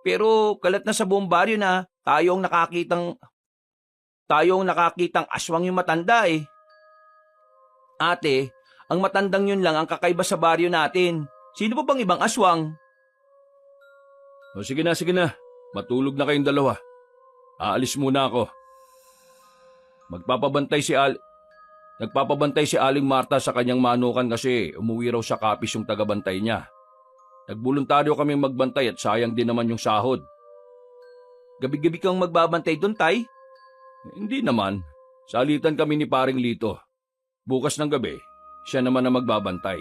Pero kalat na sa buong baryo na tayo ang nakakitang aswang yung matanda eh. Ate, ang matandang yun lang ang kakaiba sa baryo natin. Sino pa bang ibang aswang? Sige na. Matulog na kayong dalawa. Aalis muna ako. Nagpapabantay si Aling Marta sa kanyang manukan kasi umuwi raw sa kapis yung tagabantay niya. Nagboluntaryo kaming magbantay at sayang din naman yung sahod. Gabi-gabi kang magbabantay doon, Tay? Hindi naman. Salitan kami ni Paring Lito. Bukas ng gabi, siya naman ang magbabantay.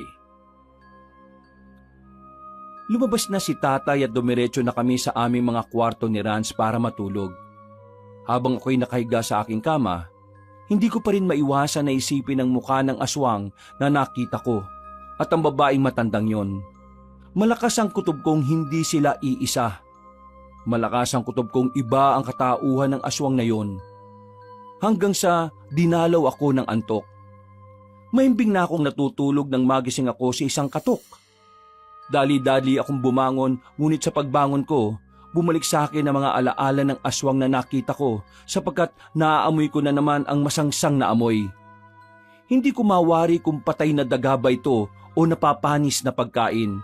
Lumabas na si Tatay at dumiretso na kami sa aming mga kwarto ni Rans para matulog. Habang ako'y nakahiga sa aking kama, hindi ko pa rin maiwasan na isipin ang mukha ng aswang na nakita ko at ang babaeng matandang yon. Malakas ang kutob kong hindi sila iisa. Malakas ang kutob kong iba ang katauhan ng aswang na yon. Hanggang sa dinalaw ako ng antok. Mahimbing na akong natutulog nang magising ako sa isang katok. Dali-dali akong bumangon, ngunit sa pagbangon ko, bumalik sa akin ang mga alaala ng aswang na nakita ko sapagkat naaamoy ko na naman ang masangsang na amoy. Hindi ko mawari kung patay na daga ba ito o napapanis na pagkain.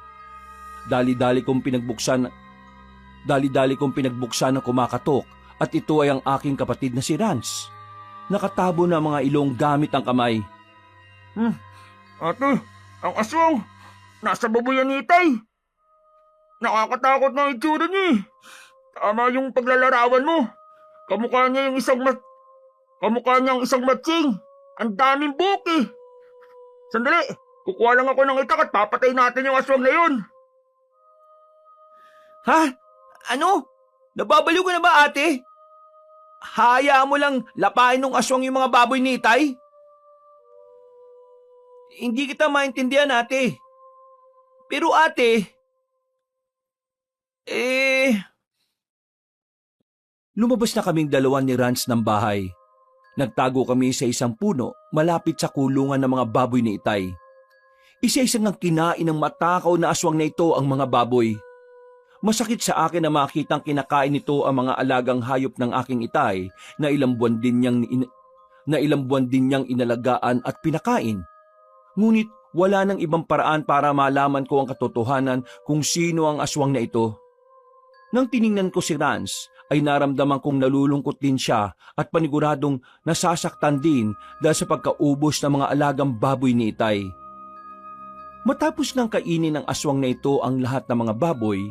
Dali-dali kong pinagbuksan ang kumakatok at ito ay ang aking kapatid na si Rans. Nakatabo na mga ilong gamit ang kamay. Ate, ang aswang! Nasa babuyan ni Itay! Nakakatakot na itsura niya eh. Tama yung paglalarawan mo. Kamukha niya ang isang matsing. Ang daming buhok eh. Sandali, kukuha lang ako ng itak at papatay natin yung aswang na yun. Ha? Ano? Nababaliw ka na ba, ate? Hayaan mo lang lapain ng aswang yung mga baboy ni Itay? Hindi kita maintindihan, ate. Pero ate, lumabas na kaming dalawa ni Rans ng bahay. Nagtago kami sa isang puno malapit sa kulungan ng mga baboy ni Itay. Isa-isang ang kinain ng matakaw na aswang na ito ang mga baboy. Masakit sa akin na makitang kinakain nito ang mga alagang hayop ng aking Itay na ilang buwan din niyang inalagaan at pinakain. Ngunit wala nang ibang paraan para malaman ko ang katotohanan kung sino ang aswang na ito. Nang tiningnan ko si Rans ay naramdaman kong nalulungkot din siya at paniguradong nasasaktan din dahil sa pagkaubos ng mga alagang baboy ni Itay. Matapos nang kainin ng aswang na ito ang lahat ng mga baboy,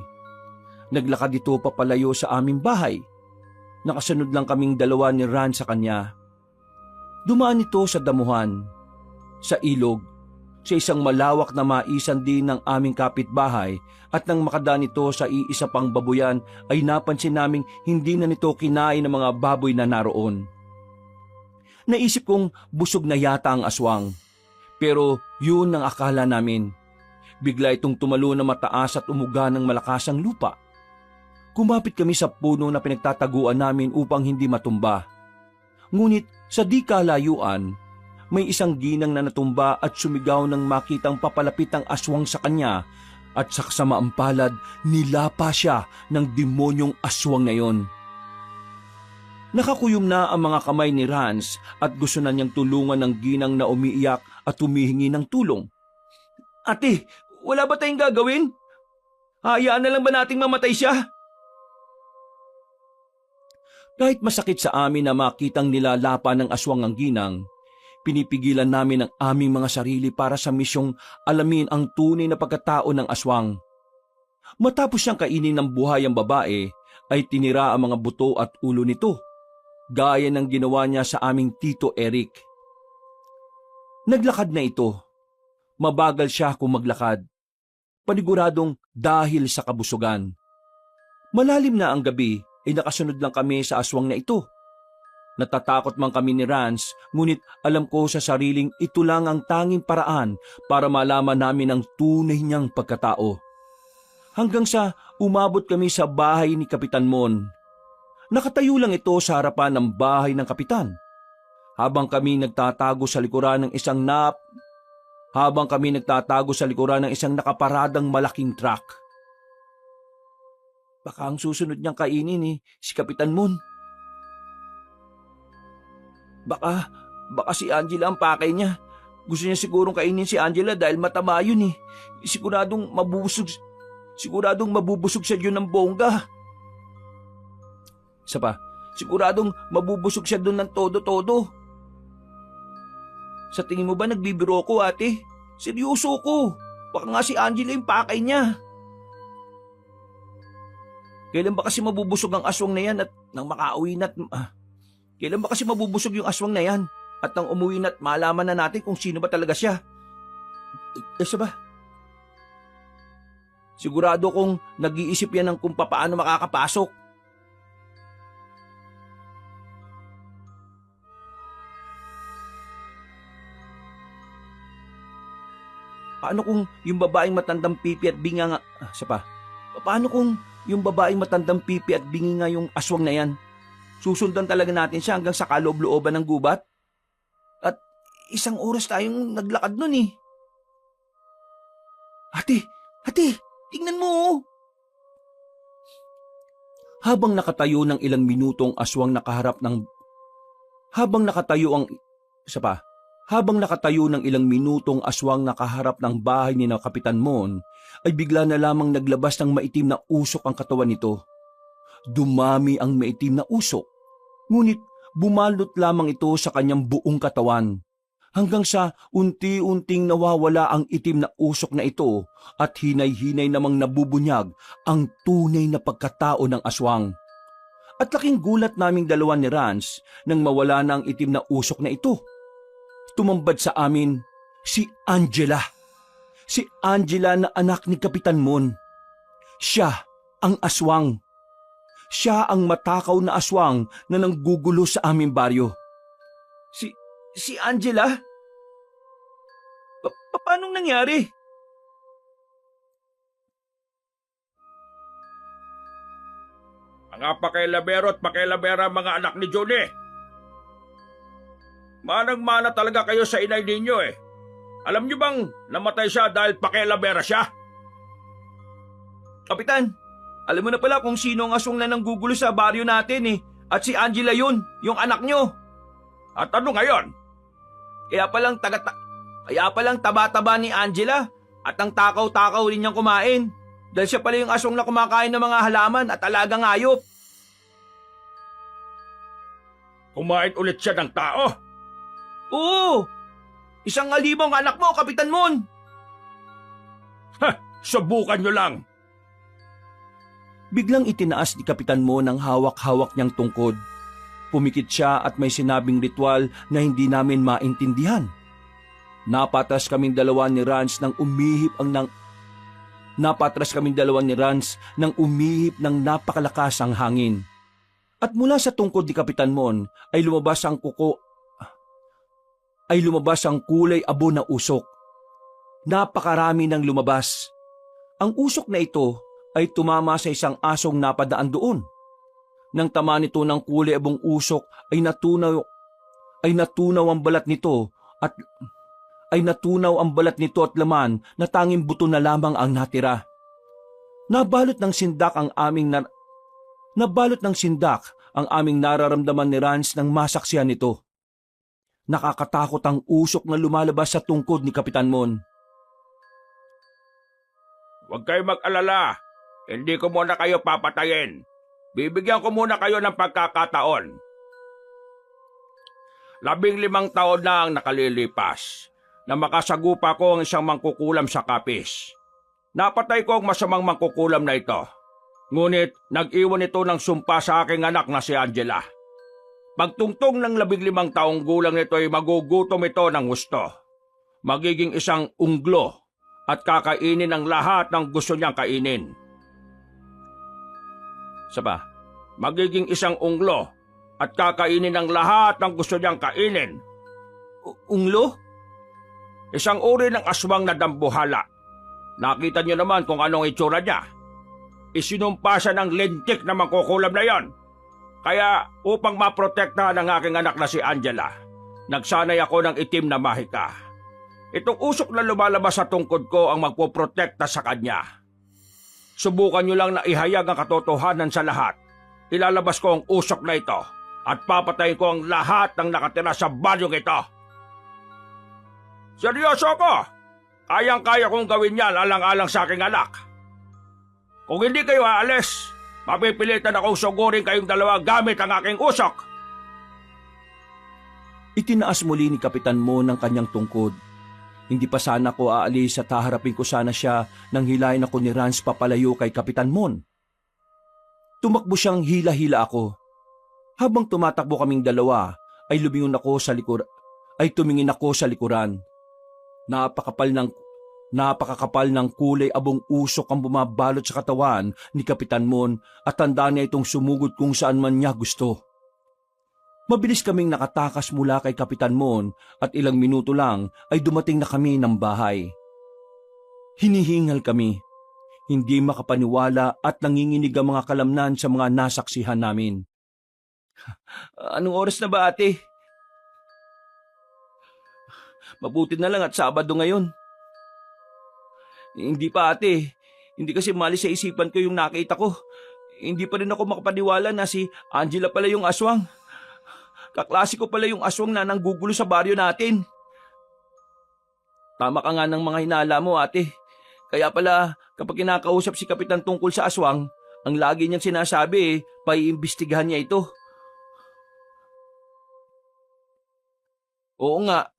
naglakad ito papalayo sa aming bahay. Nakasunod lang kaming dalawa ni Ran sa kanya. Dumaan ito sa damuhan, sa ilog, sa isang malawak na maisan din ng aming kapitbahay at nang makadaan ito sa iisa pang babuyan ay napansin naming hindi na nito kinain ng mga baboy na naroon. Naisip kong busog na yata ang aswang, pero yun ang akala namin. Bigla itong tumalo na mataas at umuga ng malakas ang lupa. Kumapit kami sa puno na pinagtataguan namin upang hindi matumba. Ngunit sa di kalayuan, may isang ginang na natumba at sumigaw nang makitang papalapit ang aswang sa kanya at sa kasamaang palad nilapa siya ng demonyong aswang na yon. Nakakuyom na ang mga kamay ni Rans at gusto na niyang tulungan ng ginang na umiiyak at humihingi ng tulong. Ate, wala ba tayong gagawin? Hayaan na lang ba nating mamatay siya? Kahit masakit sa amin na makitang nilalapa ng aswang ang ginang, pinipigilan namin ang aming mga sarili para sa misyong alamin ang tunay na pagkatao ng aswang. Matapos siyang kainin ng buhay ang babae, ay tinira ang mga buto at ulo nito, gaya ng ginawa niya sa aming Tito Eric. Naglakad na ito. Mabagal siya kung maglakad. Paniguradong dahil sa kabusugan. Malalim na ang gabi, ay nakasunod lang kami sa aswang na ito. Natatakot man kami ni Rans, ngunit alam ko sa sariling ito lang ang tanging paraan para malaman namin ang tunay niyang pagkatao. Hanggang sa umabot kami sa bahay ni Kapitan Mon. Nakatayo lang ito sa harapan ng bahay ng kapitan. Habang kami nagtatago sa likuran ng isang nakaparadang malaking truck. Baka ang susunod niyang kainin si Kapitan Mon. Baka si Angela ang pakay niya. Gusto niya sigurong kainin si Angela dahil mataba yun . Siguradong mabubusog siya yun ng bongga. Isa pa, siguradong mabubusog siya dun ng todo-todo. Sa tingin mo ba nagbibiro ko, ate? Seryoso ko. Baka nga si Angela yung pakay niya. Kailan ba kasi mabubusog ang aswang na yan at nang makauwi na't... Kailan ba kasi mabubusog yung aswang na yan at nang umuwi na't malaman na natin kung sino ba talaga siya? Isa ba? Sigurado kong nag-iisip yan ng kung paano makakapasok. Paano kung yung babaeng matandang pipi at binga nga... Isa pa. Paano kung yung babaeng matandang pipi at bingi nga yung aswang na yan? Susundan talaga natin siya hanggang sa kaloob-looban ng gubat? At 1 oras tayong naglakad nun . Ate, tingnan mo . Habang nakatayo ng ilang minuto ang aswang nakaharap ng bahay ni na Kapitan Mon, ay bigla na lamang naglabas ng maitim na usok ang katawan nito. Dumami ang maitim na usok, ngunit bumalot lamang ito sa kanyang buong katawan, hanggang sa unti-unting nawawala ang itim na usok na ito at hinay-hinay namang nabubunyag ang tunay na pagkatao ng aswang. At laking gulat naming dalawa ni Rans nang mawala na ang itim na usok na ito. Tumambad sa amin si Angela. Si Angela na anak ni Kapitan Mon. Siya ang aswang. Siya ang matakaw na aswang na nanggugulo sa aming baryo. Si Angela? Paanong nangyari? Mga pakialabero at pakialabera mga anak ni Johnny. Manang-mana talaga kayo sa inay ninyo . Alam niyo bang namatay siya dahil pakialabera siya? Kapitan, alam mo na pala kung sino ang aswang na nanggugulo sa baryo natin . At si Angela yun, yung anak nyo. At ano ngayon? Kaya palang taba-taba ni Angela at ang takaw-takaw rin niyang kumain. Dahil siya pala yung aswang na kumakain ng mga halaman at alagang hayop. Kumain ulit siya ng tao. Oo! Isang alibong anak mo, Kapitan Mon! Ha! Subukan nyo lang. Biglang itinaas ni Kapitan Mon ang hawak-hawak niyang tungkod. Pumikit siya at may sinabing ritual na hindi namin maintindihan. Napatras kaming dalawa ni Rans nang umihip ng napakalakas ang hangin. At mula sa tungkod ni Kapitan Mon ay lumabas ang kulay abo na usok. Napakarami nang lumabas. Ang usok na ito ay tumama sa isang asong napadaan doon. Nang tama nito ng kulay abong usok ay natunaw ang balat nito at laman na tanging buto na lamang ang natira. Nabalot ng sindak ang aming nararamdaman ni Rans nang masaksihan nito. Nakakatakot ang usok na lumalabas sa tungkod ni Kapitan Mon. Huwag kayo mag-alala. Hindi ko muna kayo papatayin. Bibigyan ko muna kayo ng pagkakataon. 15 taon na ang nakalilipas na makasagupa ko ang isang mangkukulam sa kapis. Napatay ko ang masamang mangkukulam na ito. Ngunit nag-iwan ito ng sumpa sa aking anak na si Angela. Pagtungtong ng 15 taong gulang nito ay magugutom ito ng gusto. Magiging isang unglo at kakainin ang lahat ng gusto niyang kainin. Saba, magiging isang unglo at kakainin ang lahat ng gusto niyang kainin. Unglo? Isang uri ng aswang na dambuhala. Nakita niyo naman kung anong itsura niya. Isinumpa siya ng lintik na mangkukulam na yon. Kaya upang maprotektahan ang aking anak na si Angela, nagsanay ako ng itim na mahika. Itong usok na lumalabas sa tungkod ko ang magpoprotekta sa kanya. Subukan niyo lang na ihayag ang katotohanan sa lahat. Ilalabas ko ang usok na ito at papatayin ko ang lahat ng nakatira sa balyong ito. Seryoso ko! Kayang-kaya kong gawin yan alang-alang sa aking anak. Kung hindi kayo aalis, mapipilitan akong sugurin kayong dalawa gamit ang aking usok. Itinaas muli ni Kapitan Mon ang kanyang tungkod. Hindi pa sana ko aalis at haharapin ko sana siya nang hilahin ako ni Rans papalayo kay Kapitan Mon. Tumakbo siyang hila-hila ako. Habang tumatakbo kaming dalawa, ay tumingin ako sa likuran. Napakakapal ng kulay abong usok ang bumabalot sa katawan ni Kapitan Mon at tanda niya itong sumugod kung saan man niya gusto. Mabilis kaming nakatakas mula kay Kapitan Mon at ilang minuto lang ay dumating na kami ng bahay. Hinihingal kami, hindi makapaniwala at nanginginig ang mga kalamnan sa mga nasaksihan namin. Anong oras na ba, ate? Mabuti na lang at Sabado ngayon. Hindi pa, ate. Hindi kasi malis sa isipan ko yung nakita ko. Hindi pa rin ako makapaniwala na si Angela pala yung aswang. Kaklase ko pala yung aswang na nanggugulo sa baryo natin. Tama ka nga ng mga hinala mo, ate. Kaya pala kapag kinakausap si Kapitan tungkol sa aswang, ang lagi niyang sinasabi paiimbestigahan niya ito. Oo nga.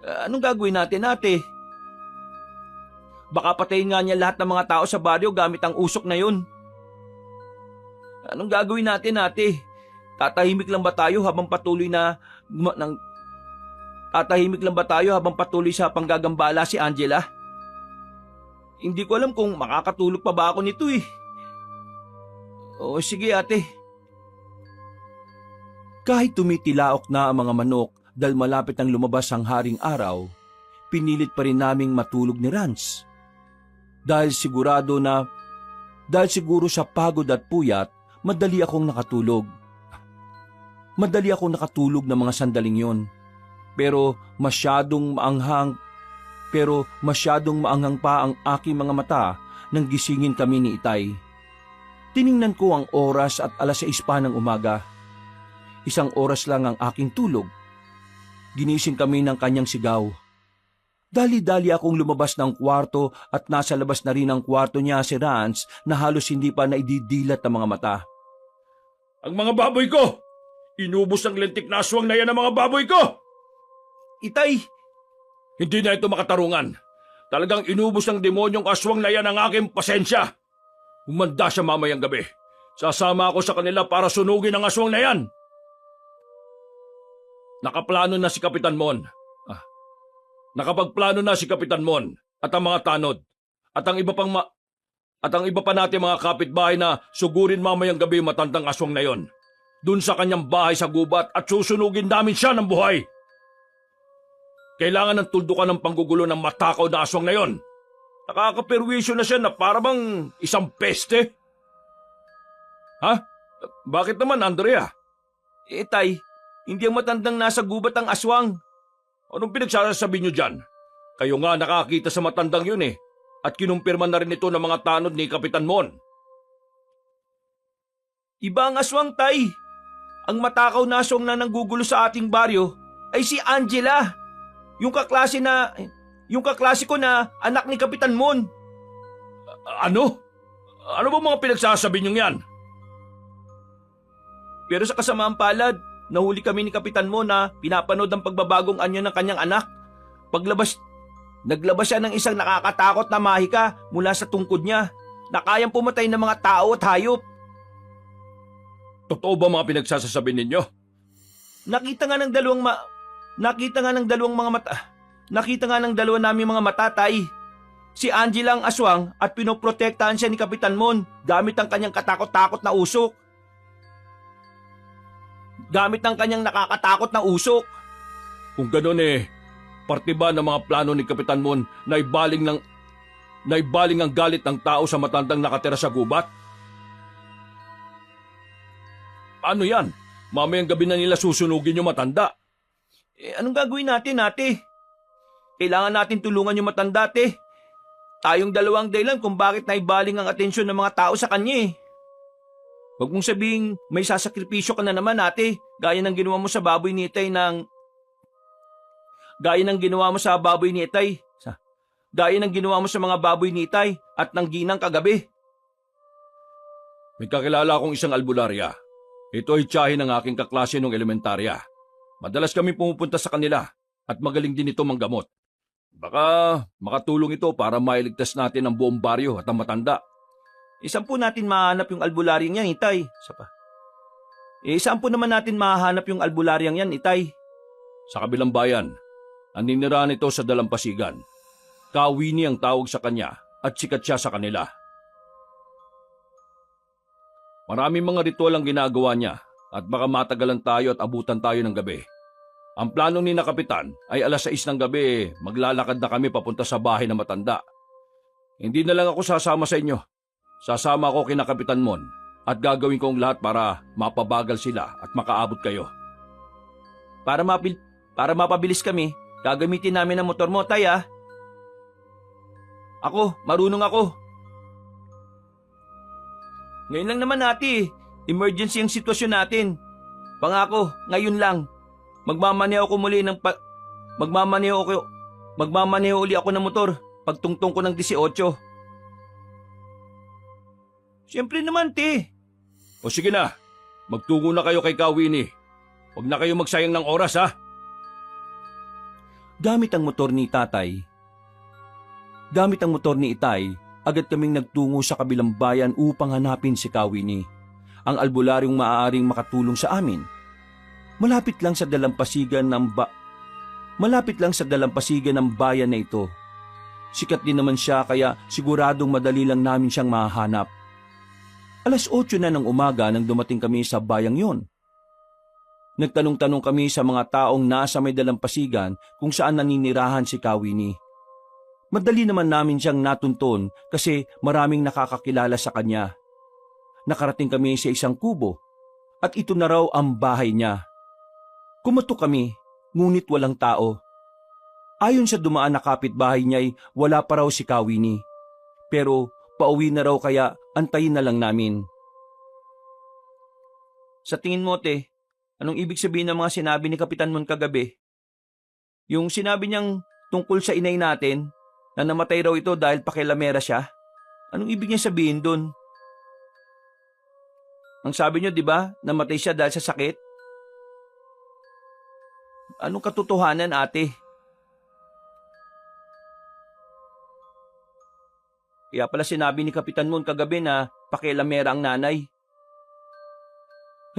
Anong gagawin natin, ate? Baka patayin nga niya lahat ng mga tao sa baryo gamit ang usok na yun. Anong gagawin natin, ate? Tatahimik lang ba tayo habang patuloy sa panggagambala si Angela? Hindi ko alam kung makakatulog pa ba ako nito eh. Oo, sige, ate. Kahit tumitilaok na ang mga manok dahil malapit ang lumabas ang haring araw, pinilit pa rin naming matulog ni Rans. Dahil siguro sa pagod at puyat, madali akong nakatulog. Madali akong nakatulog ng mga sandaling yon. Pero masyadong maanghang pa ang aking mga mata nang gisingin kami ni Itay. Tiningnan ko ang oras at 6:00 pa ng umaga. 1 oras lang ang aking tulog. Ginising kami ng kanyang sigaw. Dali-dali akong lumabas ng kwarto at nasa labas na rin ang kwarto niya si Rans na halos hindi pa naididilat ng mga mata. Ang mga baboy ko! Inubos ng lintik na aswang na yan ang mga baboy ko! Itay, Hindi na ito makatarungan. Talagang inubos ng demonyong aswang na yan ang aking pasensya. Humanda siya mamayang gabi. Sasama ako sa kanila para sunugin ang aswang na yan. Nakaplano na si Kapitan Mon. Nakapagplano na si Kapitan Mon at ang mga tanod at ang iba pa natin mga kapitbahay na sugurin mamayang gabi matandang aswang na yon. Dun sa kanyang bahay sa gubat at susunugin namin siya ng buhay. Kailangan ng tuldukan ng panggugulo ng matakaw na aswang na yon. Nakakaperwisyo na siya na parang isang peste. Ha? Bakit naman, Andrea? itay, hindi ang matandang nasa gubat ang aswang. Anong pinagsasabi niyo dyan? Kayo nga nakakita sa matandang yun eh. At kinumpirma na rin ito ng mga tanod ni Kapitan Mon. Iba ang aswang, tay. Ang matakaw na aswang na nanggugulo sa ating baryo ay si Angela. Yung kaklase ko na anak ni Kapitan Mon. Ano? Ano ba mga pinagsasabi niyo yan? Pero sa kasamaang palad, nahuli kami ni Kapitan Mon na pinapanood ang pagbabagong anyo ng kanyang anak. Naglabas siya ng isang nakakatakot na mahika mula sa tungkod niya na kayang pumatay ng mga tao at hayop. Totoo ba mga pinagsasabi ninyo? Nakita nga ng dalawa naming mga mata, tay. Si Angela ang aswang at pinoprotektahan siya ni Kapitan Mon gamit ang kanyang katakot-takot na usok. Kung gano'n parte ba ng mga plano ni Kapitan Mon na ibaling ang galit ng tao sa matandang nakatira sa gubat? Ano yan? Mamayang gabi na nila susunugin yung matanda. Anong gagawin natin, ate? Kailangan natin tulungan yung matanda, ate. Tayong dalawang dahilan kung bakit naibaling ang atensyon ng mga tao sa kanya eh. Huwag mong sabihing may sasakripisyo ka na naman, ate. Gaya ng ginawa mo sa baboy ni Itay sa mga baboy ni Itay at ng ginang kagabi. May kakilala akong isang albularya. Ito ay tiyahin ng aking kaklase nung elementarya. Madalas kami pumupunta sa kanila at magaling din ito manggamot. Baka makatulong ito para mailigtas natin ang buong baryo at ang matanda. Saan po natin mahanap yung albularyang yan, Itay? Saan po naman natin mahanap yung albularyang yan, Itay? Sa kabilang bayan, naninirahan ito sa dalampasigan. Kawini ang tawag sa kanya at sikat siya sa kanila. Maraming mga ritual ang ginagawa niya at baka matagalan tayo at abutan tayo ng gabi. Ang plano ni na Kapitan ay 6:00 ng gabi maglalakad na kami papunta sa bahay ng matanda. Hindi na lang ako sasama sa inyo. Sasama ako kina Kapitan Mon at gagawin ko ang lahat para mapabagal sila at makaabot kayo. Para mapabilis kami, gagamitin namin ang motor mo, Tay, ah. Marunong ako. Ngayon lang naman, ate. Emergency ang sitwasyon natin. Pangako, ngayon lang. Magmamaneho uli ako ng motor pagtungtong ko ng 18. Siyempre naman, te. O sige na, magtungo na kayo kay Kawini. Huwag na kayo magsayang ng oras ha. Gamit ang motor ni Itay, agad kaming nagtungo sa kabilang bayan upang hanapin si Kawini, ang albularyong maaaring makatulong sa amin. Malapit lang sa dalampasigan ng bayan na ito. Sikat din naman siya kaya siguradong madali lang namin siyang mahahanap. 8:00 na ng umaga nang dumating kami sa bayang yon. Nagtanong-tanong kami sa mga taong nasa may dalampasigan kung saan naninirahan si Kawini. Madali naman namin siyang natunton kasi maraming nakakakilala sa kanya. Nakarating kami sa isang kubo at ito na raw ang bahay niya. Kumatok kami, ngunit walang tao. Ayon sa dumaan na kapitbahay niya'y wala pa raw si Kawini. Pero pauwi na raw kaya antayin na lang namin. Sa tingin mo, te, anong ibig sabihin ng mga sinabi ni Kapitan Mon kagabi? Yung sinabi niyang tungkol sa inay natin, na namatay raw ito dahil pakilamera siya? Anong ibig niya sabihin dun? Ang sabi niyo, di ba, namatay siya dahil sa sakit? Anong katotohanan, ate? Kaya pala sinabi ni Kapitan Moon kagabi na pakialamera ang nanay.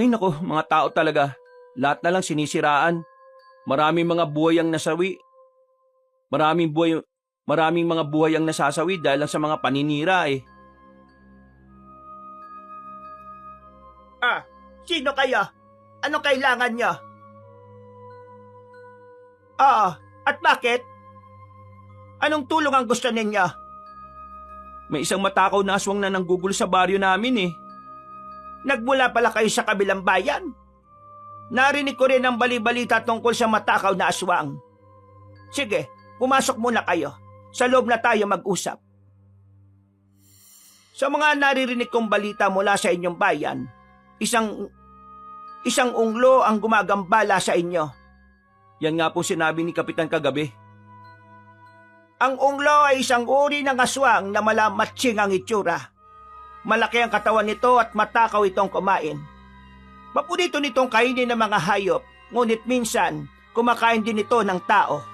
Ay nako, mga tao talaga. Lahat na lang sinisiraan. Maraming mga buhay ang nasawi. Maraming mga buhay ang nasasawi dahil lang sa mga paninira eh. Sino kayo? Anong kailangan nyo? At bakit? Anong tulong ang gusto ninyo? May isang matakaw na aswang na nanggugulo sa baryo namin eh. Nagmula pala kayo sa kabilang bayan. Narinig ko rin ang bali-balita tungkol sa matakaw na aswang. Sige, pumasok muna kayo. Sa loob na tayo mag-usap. Sa mga naririnig kong balita mula sa inyong bayan, isang unglo ang gumagambala sa inyo. Yan nga po sinabi ni Kapitan kagabi. Ang unglo ay isang uri ng aswang na malamatsing ang itsura. Malaki ang katawan nito at matakaw itong kumain. Paborito nitong kainin ng mga hayop, ngunit minsan kumakain din ito ng tao.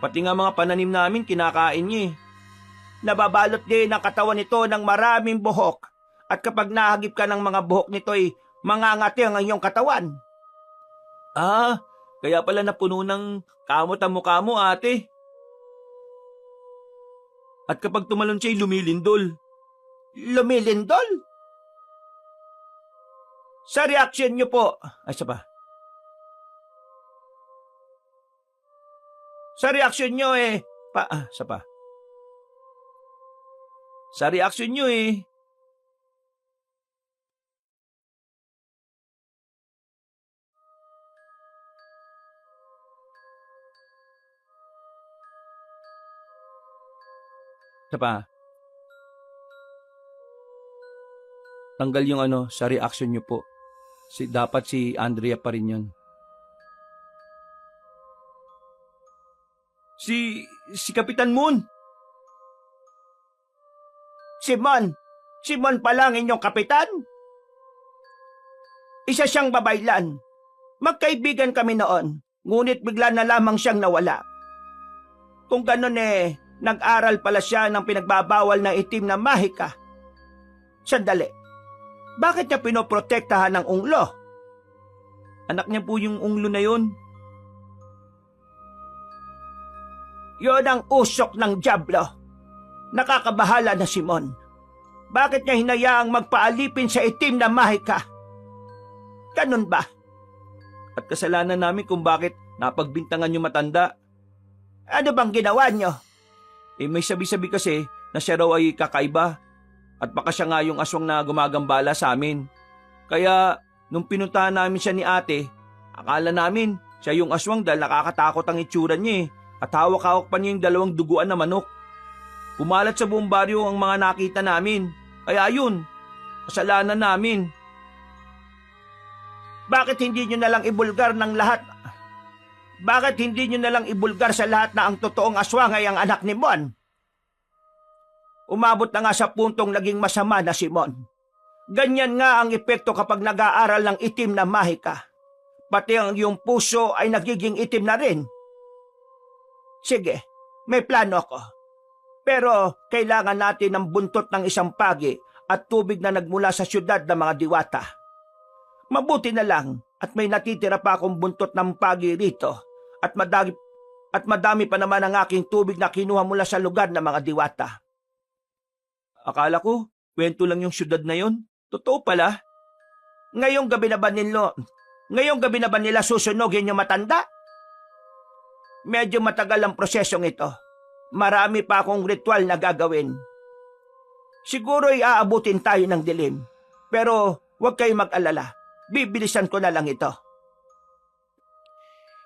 Pati nga mga pananim namin kinakain niya eh. Nababalot din ang katawan nito ng maraming buhok at kapag nahagip ka ng mga buhok nito ay mangangati ang iyong katawan. Kaya pala napuno ng kamot ang mukha mo, ate. At kapag tumalon siya'y lumilindol. Lumilindol? Sa reaksyon niyo po, sa reaksyon niyo Sa reaksyon niyo eh. Tanggal yung sa reaction nyo po. Dapat si Andrea pa rin yun. Si Kapitan Moon. Simon pa lang inyong kapitan? Isa siyang babaylan. Magkaibigan kami noon, ngunit bigla na lamang siyang nawala. Kung ganon nag-aral pala siya ng pinagbabawal na itim na mahika. Sandali, bakit niya pinoprotektahan ng unglo? Anak niya po yung unglo na yun. Yon ang usok ng dyablo. Nakakabahala na Simon. Bakit niya hinayaang magpaalipin sa itim na mahika? Ganun ba? At kasalanan namin kung bakit napagbintangan yung matanda. Ano bang ginawa niyo? May sabi-sabi kasi na siya raw ay kakaiba at baka siya nga yung aswang na gumagambala sa amin. Kaya nung pinuntahan namin siya ni ate, akala namin siya yung aswang dahil nakakatakot ang itsura niya at hawak-hawak pa niya yung dalawang duguan na manok. Kumalat sa buong baryo ang mga nakita namin. Kaya yun, kasalanan namin. Bakit hindi nyo nalang ibulgar ng lahat? Bakit hindi nyo nalang ibulgar sa lahat na ang totoong aswang ay ang anak ni Mon? Umabot na nga sa puntong naging masama na si Mon. Ganyan nga ang epekto kapag nag-aaral ng itim na mahika. Pati ang iyong puso ay nagiging itim na rin. Sige, may plano ako. Pero kailangan natin ng buntot ng isang pagi at tubig na nagmula sa syudad ng mga diwata. Mabuti na lang at may natitira pa akong buntot ng pagi rito at madami pa naman ang aking tubig na kinuha mula sa lugar ng mga diwata. Akala ko, kwento lang yung syudad na yon. Totoo pala. Ngayong gabi na ba nila susunogin yung matanda? Medyo matagal ang prosesong ito. Marami pa akong ritual na gagawin. Siguro ay aabutin tayo ng dilim. Pero huwag kayong mag-alala. Bibilisan ko na lang ito.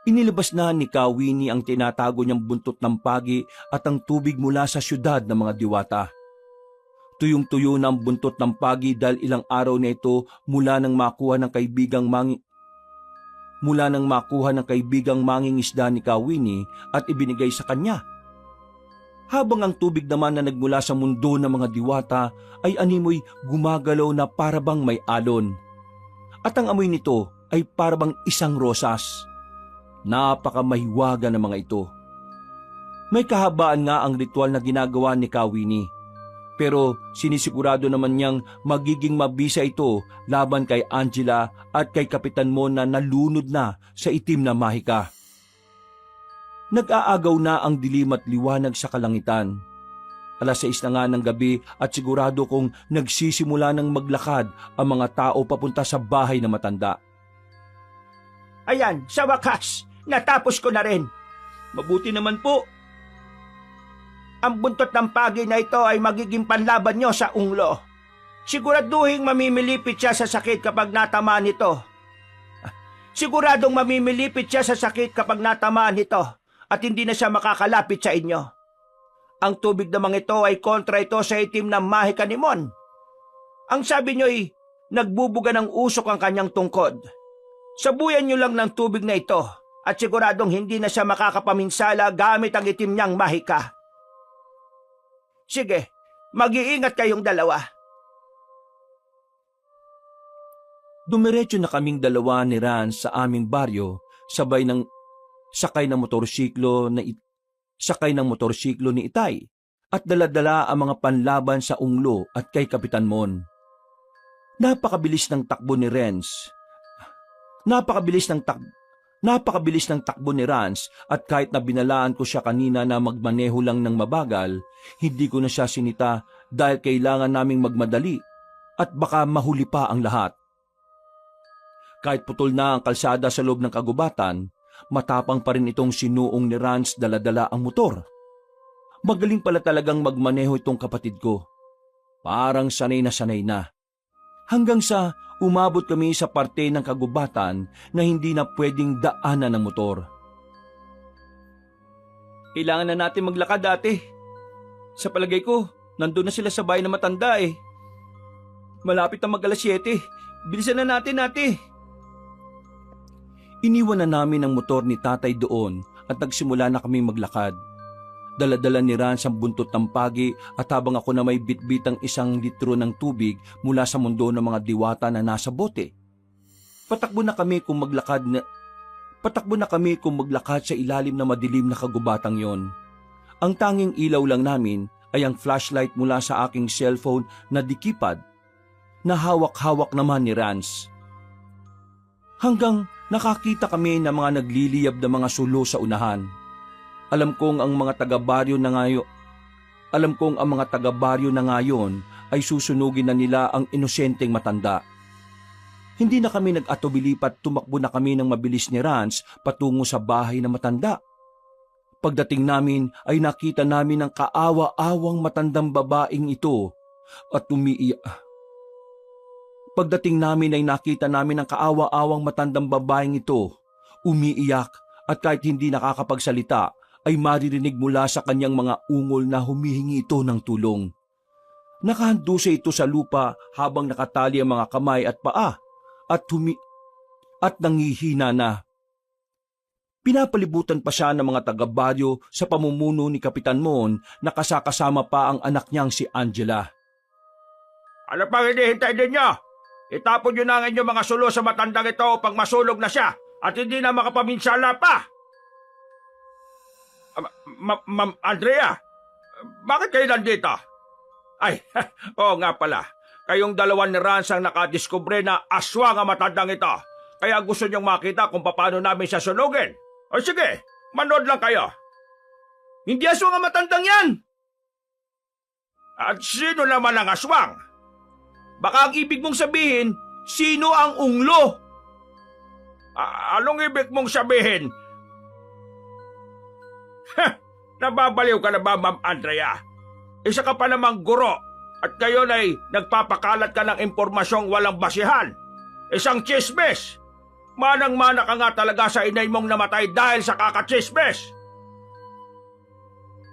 Inilabas na ni Kawini ang tinatago niyang buntot ng pagi at ang tubig mula sa syudad ng mga diwata. Tuyong-tuyo na ang buntot ng pagi dahil ilang araw na ito mula nang makuha ng kaibigang mangingisda ni Kawini at ibinigay sa kanya. Habang ang tubig naman na nagmula sa mundo ng mga diwata ay animoy gumagalaw na parabang may alon. At ang amoy nito ay parabang isang rosas. Napakamahiwaga ng mga ito. May kahabaan nga ang ritual na ginagawa ni Kawini. Pero sinisigurado naman niyang magiging mabisa ito laban kay Angela at kay Kapitan Mon na nalunod na sa itim na mahika. Nag-aagaw na ang dilim at liwanag sa kalangitan. 6:00 na nga ng gabi at sigurado kong nagsisimula ng maglakad ang mga tao papunta sa bahay na matanda. Ayan, sa wakas, natapos ko na rin. Mabuti naman po. Ang buntot ng pagi na ito ay magiging panlaban nyo sa unglo. Siguraduhin mamimilipit siya sa sakit kapag natamaan nito. Siguradong mamimilipit siya sa sakit kapag natamaan nito at hindi na siya makakalapit sa inyo. Ang tubig namang ito ay kontra ito sa itim na mahika ni Mon. Ang sabi nyo'y nagbubuga ng usok ang kanyang tungkod. Sabuyan nyo lang ng tubig na ito at siguradong hindi na siya makakapaminsala gamit ang itim niyang mahika. Sige, mag-iingat kayong dalawa. Dumiretso na kaming dalawa ni Ran sa aming baryo sakay ng motorsiklo ni Itay at daladala ang mga panlaban sa unglo at kay Kapitan Mon. Napakabilis ng takbo ni Rans at kahit na binalaan ko siya kanina na magmaneho lang ng mabagal, hindi ko na siya sinita dahil kailangan naming magmadali at baka mahuli pa ang lahat. Kahit putol na ang kalsada sa loob ng kagubatan, matapang pa rin itong sinuong ni Rans daladala ang motor. Magaling pala talagang magmaneho itong kapatid ko. Parang sanay na. Hanggang sa umabot kami sa parte ng kagubatan na hindi na pwedeng daanan ng motor. Kailangan na natin maglakad ate. Sa palagay ko, nandun na sila sa bahay na matanda eh. Malapit na mag-7. Bilisan na natin ate. Iniwan na namin ang motor ni tatay doon at nagsimula na kaming maglakad. Daladala ni Rans ang buntot ng pagi at habang ako na may bitbitang 1 litro ng tubig mula sa mundo ng mga diwata na nasa bote. Patakbo na kami kung maglakad sa ilalim na madilim na kagubatang yon. Ang tanging ilaw lang namin ay ang flashlight mula sa aking cellphone na dikipad na hawak-hawak naman ni Rans. Hanggang nakakita kami ng mga nagliliyab na mga sulo sa unahan. Alam kong ang mga taga-baryo na ngayon ay susunugin na nila ang inosenteng matanda. Hindi na kami nag-atubili pat tumakbo na kami ng mabilis ni Rans patungo sa bahay na matanda. Pagdating namin ay nakita namin ang kaawa-awang matandang babaeng ito at umiiyak. At kahit hindi nakakapagsalita ay maririnig mula sa kanyang mga ungol na humihingi ito ng tulong. Nakahandusay ito sa lupa habang nakatali ang mga kamay at paa at nangihina na. Pinapalibutan pa siya ng mga taga-baryo sa pamumuno ni Kapitan Mon na kasakasama pa ang anak niyang si Angela. Ano pang hinihintay ninyo? Itapon nyo na ang inyong mga sulo sa matandang ito upang masulog na siya at hindi na makapaminsala pa. Ma'am Andrea, bakit kayo nandito? Ay, oo nga pala. Kayong dalawa ni Rans ang nakadiskubre na aswang ang matandang ito. Kaya gusto niyong makita kung paano namin siya sunugin. O sige, manood lang kayo. Hindi aswang ang matandang yan! At sino naman ang aswang? Baka ang ibig mong sabihin, sino ang unglo? Anong ibig mong sabihin? Nababaliw ka na ba, Ma'am Andrea? Isa ka pa namang guro at ngayon ay nagpapakalat ka ng impormasyong walang basihan. Isang chismis. Manang-mana ka nga talaga sa inay mong namatay dahil sa kakachismis.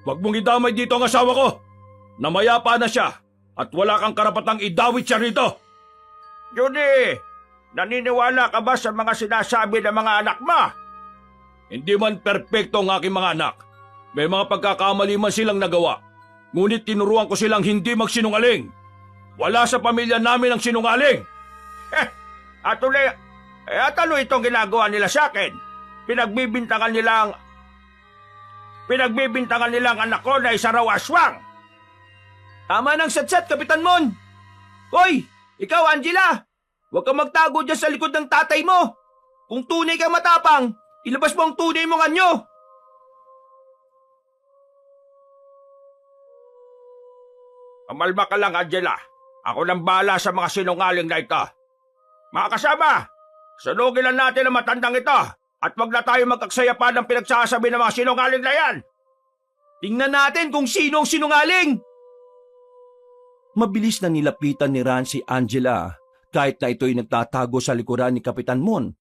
Huwag mong idamay dito ang asawa ko. Namayapa na siya at wala kang karapatang idawit siya rito. Judy, naniniwala ka ba sa mga sinasabi ng mga anak mo? Hindi man perpekto ang aking mga anak. May mga pagkakamali man silang nagawa. Ngunit tinuruan ko silang hindi magsinungaling. Wala sa pamilya namin ang sinungaling. At ano itong ginagawa nila sa akin? Pinagbibintangan nilang anak ko na isa raw aswang. Tama ng satsat, Kapitan Mon! Hoy! Ikaw, Angela! Huwag kang magtago dyan sa likod ng tatay mo! Kung tunay kang matapang, ilabas mo ang tunay mong anyo! Amalma ka lang, Angela. Ako nang bahala sa mga sinungaling na ito. Mga kasama, sunugin lang natin ang matandang ito at wag na tayo magkaksaya pa ng pinagsasabi ng mga sinungaling na yan. Tingnan natin kung sino ang sinungaling! Mabilis na nilapitan ni Ran si Angela kahit na ito'y nagtatago sa likuran ni Kapitan Mon.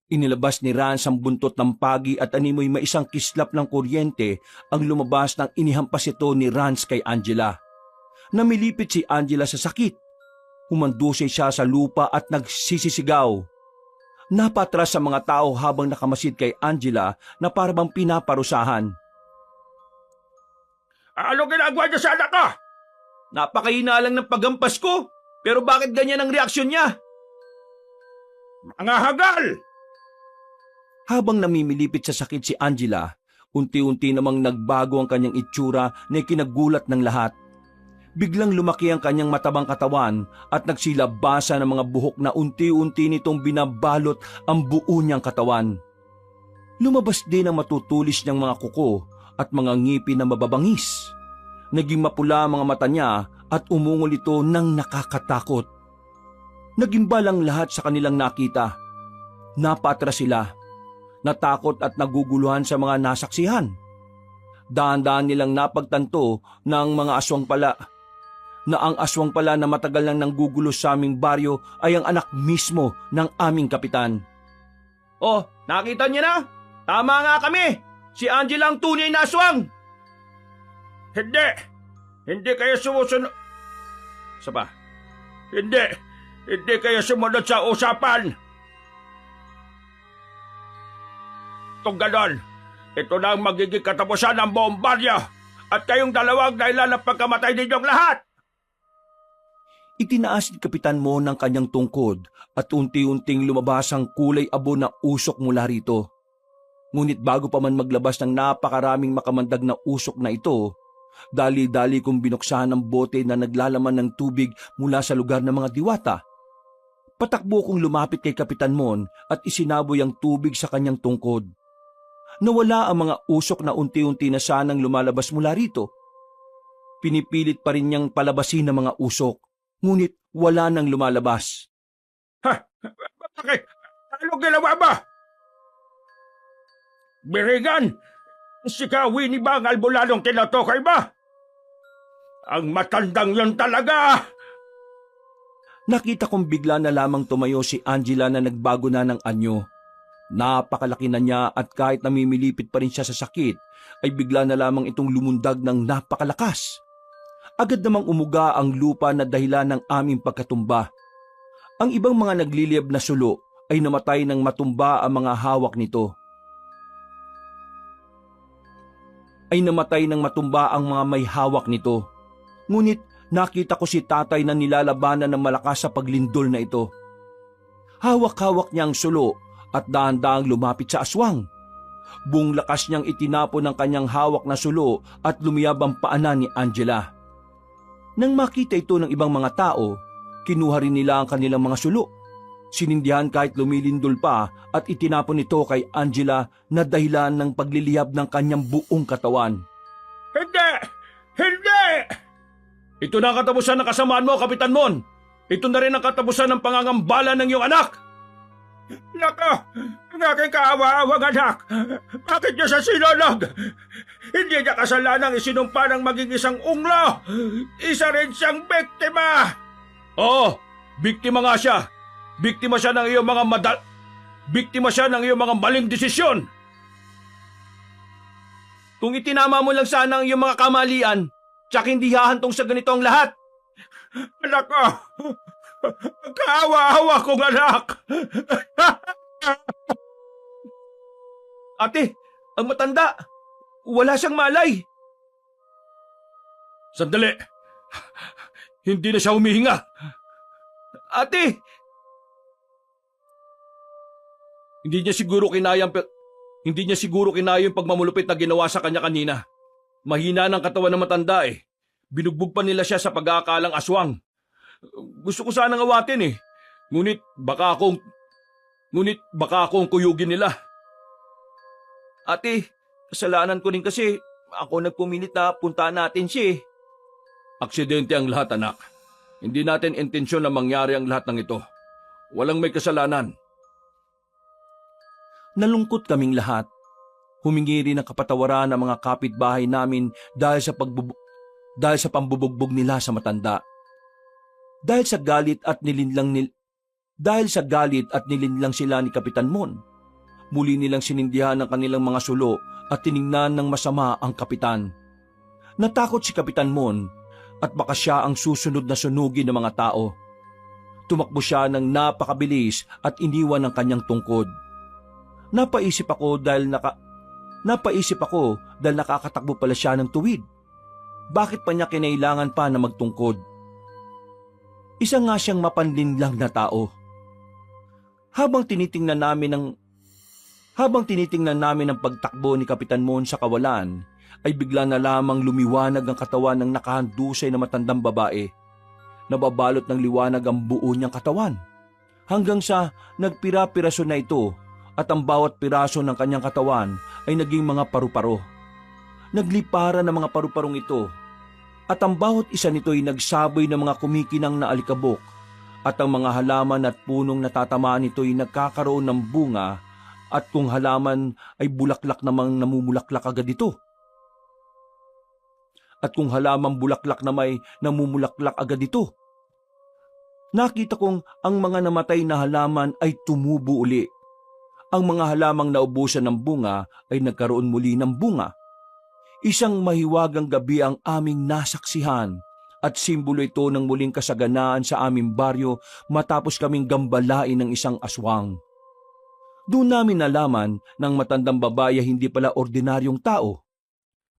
Inilabas ni Ran ang buntot ng pagi at animoy maisang kislap ng kuryente ang lumabas ng inihampas ito ni Rans kay Angela. Namilipit si Angela sa sakit. Humandusay siya sa lupa at nagsisisigaw. Napatras sa mga tao habang nakamasid kay Angela na parang pinaparusahan. Ano ginagawa niya sa anak ko? Napakahina lang ng paghampas ko, pero bakit ganyan ang reaksyon niya? Mga hagal! Habang namimilipit sa sakit si Angela, unti-unti namang nagbago ang kanyang itsura na kinagulat ng lahat. Biglang lumaki ang kanyang matabang katawan at nagsilabasa ng mga buhok na unti-unti nitong binabalot ang buo niyang katawan. Lumabas din ang matutulis niyang mga kuko at mga ngipin na mababangis. Naging mapula ang mga mata niya at umungol ito ng nakakatakot. Naging balang lahat sa kanilang nakita. Napatras sila. Natakot at naguguluhan sa mga nasaksihan. Daan-daan nilang napagtanto ng mga aswang pala na ang aswang pala na matagal nang nanggugulo sa aming baryo ay ang anak mismo ng aming kapitan. Oh, nakita niyo na? Tama nga kami! Si Angela ang tunay na aswang! Hindi kayo sumusunod. Saba, hindi kayo sumunod sa usapan. Kung ganon, ito na ang magiging katapusan ng buong baryo at kayong dalawang dahilan ng pagkamatay ninyong lahat. Itinaas ni Kapitan Mon ng kanyang tungkod at unti-unting lumabas ang kulay abo na usok mula rito. Ngunit bago pa man maglabas ng napakaraming makamandag na usok na ito, dali-dali kong binuksan ang bote na naglalaman ng tubig mula sa lugar ng mga diwata. Patakbo kong lumapit kay Kapitan Mon at isinaboy ang tubig sa kanyang tungkod. Nawala ang mga usok na unti-unti na sanang lumalabas mula rito. Pinipilit pa rin niyang palabasin ang mga usok, ngunit wala nang lumalabas. Bakit? Ano ginawa ba? Birigan, sikawin ni ba ang albuladong tinatokay ba? Ang matandang yon talaga! Nakita kong bigla na lamang tumayo si Angela na nagbago na ng anyo. Napakalaki na niya at kahit namimilipit pa rin siya sa sakit, ay bigla na lamang itong lumundag ng napakalakas. Agad namang umuga ang lupa na dahilan ng aming pagkatumba. Ang ibang mga nagliliyab na sulo ay namatay nang matumba ang mga hawak nito. Ang mga may hawak nito. Ngunit nakita ko si tatay na nilalabanan ng malakas sa paglindol na ito. Hawak-hawak niya ang sulo at dahan-dahang lumapit sa aswang. Buong lakas niyang itinapon ang kanyang hawak na sulo at lumiyab ang paanan ni Angela. Nang makita ito ng ibang mga tao, kinuha rin nila ang kanilang mga sulo. Sinindihan kahit lumilindol pa at itinapon ito kay Angela na dahilan ng pagliliyab ng kanyang buong katawan. Hindi! Ito na ang katapusan ng kasamaan mo, Kapitan Mon! Ito na rin ang katapusan ng pangangambala ng iyong anak! Nako! Ang aking kaawa-awang anak! Bakit niya sa sinulog? Hindi niya kasalanang isinumpa ng maging isang unglo! Isa rin siyang biktima! Oo! Biktima nga siya! Biktima siya ng iyong mga maling desisyon! Kung itinama mo lang sana ang iyong mga kamalian, tsak hindi hahantong sa ganito ang lahat. Anak ko! Kaawa-awa kong anak! Ate, ang matanda! Wala siyang malay. Sandali! Hindi na siya humihinga! Ate! Hindi niya siguro kinaya yung pagmamulupit na ginawa sa kanya kanina. Mahina ng katawan ng matanda eh. Binugbog pa nila siya sa pag-aakalang aswang. Gusto ko sanang awatin eh. Ngunit baka akong kuyugin nila. Ate, kasalanan ko rin kasi ako nagpumilit na puntaan natin siya eh. Aksidente ang lahat, anak. Hindi natin intensyon na mangyari ang lahat ng ito. Walang may kasalanan. Nalungkot kaming lahat. Humingi rin ng kapatawaran ng mga kapitbahay namin dahil sa pambubugbog nila sa matanda. Dahil sa galit at nilinlang sila ni Kapitan Mon, muli nilang sinindihan ang kanilang mga sulo at tiningnan ng masama ang kapitan. Natakot si Kapitan Mon at baka siya ang susunod na sunugin ng mga tao. Tumakbo siya ng napakabilis at iniwan ang kanyang tungkod. Napaisip ako dahil nakakatakbo pala siya ng tuwid. Bakit pa niya kinailangan pa na magtungkod? Isa nga siyang mapanlinlang na tao. Habang tinitingnan namin ang pagtakbo ni Kapitan Mon sa kawalan, ay bigla na lamang lumiwanag ang katawan ng nakahandusay na matandang babae. Nababalot ng liwanag ang buo niyang katawan. Hanggang sa nagpira-piraso na ito at ang bawat piraso ng kanyang katawan ay naging mga paru-paro. Nagliparan ng mga paru-parong ito at ang bawat isa nito ay nagsaboy ng mga kumikinang na alikabok at ang mga halaman at punong natatamaan nito ay nagkakaroon ng bunga at kung halaman ay bulaklak namang namumulaklak agad ito. At kung halaman bulaklak na may namumulaklak agad ito. Nakita kong ang mga namatay na halaman ay tumubo uli. Ang mga halamang naubusan ng bunga ay nagkaroon muli ng bunga. Isang mahiwagang gabi ang aming nasaksihan at simbolo ito ng muling kasaganaan sa aming baryo matapos kaming gambalain ng isang aswang. Doon namin nalaman ng matandang babae hindi pala ordinaryong tao.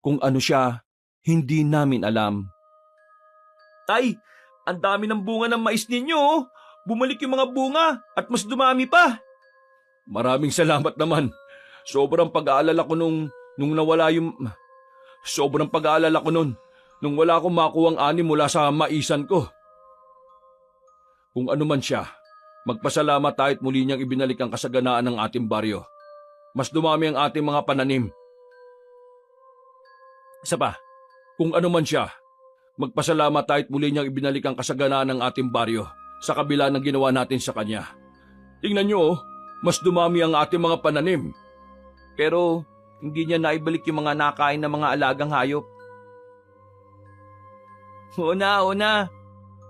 Kung ano siya, hindi namin alam. Tay, ang dami ng bunga ng mais ninyo oh. Bumalik yung mga bunga at mas dumami pa. Maraming salamat naman. Sobrang pag-aalala ko nung wala akong makuhang ani mula sa maisan ko. Kung ano man siya, magpasalamat tayo't muli niyang ibinalik ang kasaganaan ng ating baryo. Mas dumami ang ating mga pananim. Isa pa, kung ano man siya, magpasalamat tayo't muli niyang ibinalik ang kasaganaan ng ating baryo sa kabila ng ginawa natin sa kanya. Tingnan niyo oh, mas dumami ang ating mga pananim. Pero hindi niya naibalik yung mga nakain na mga alagang hayop. Oo na.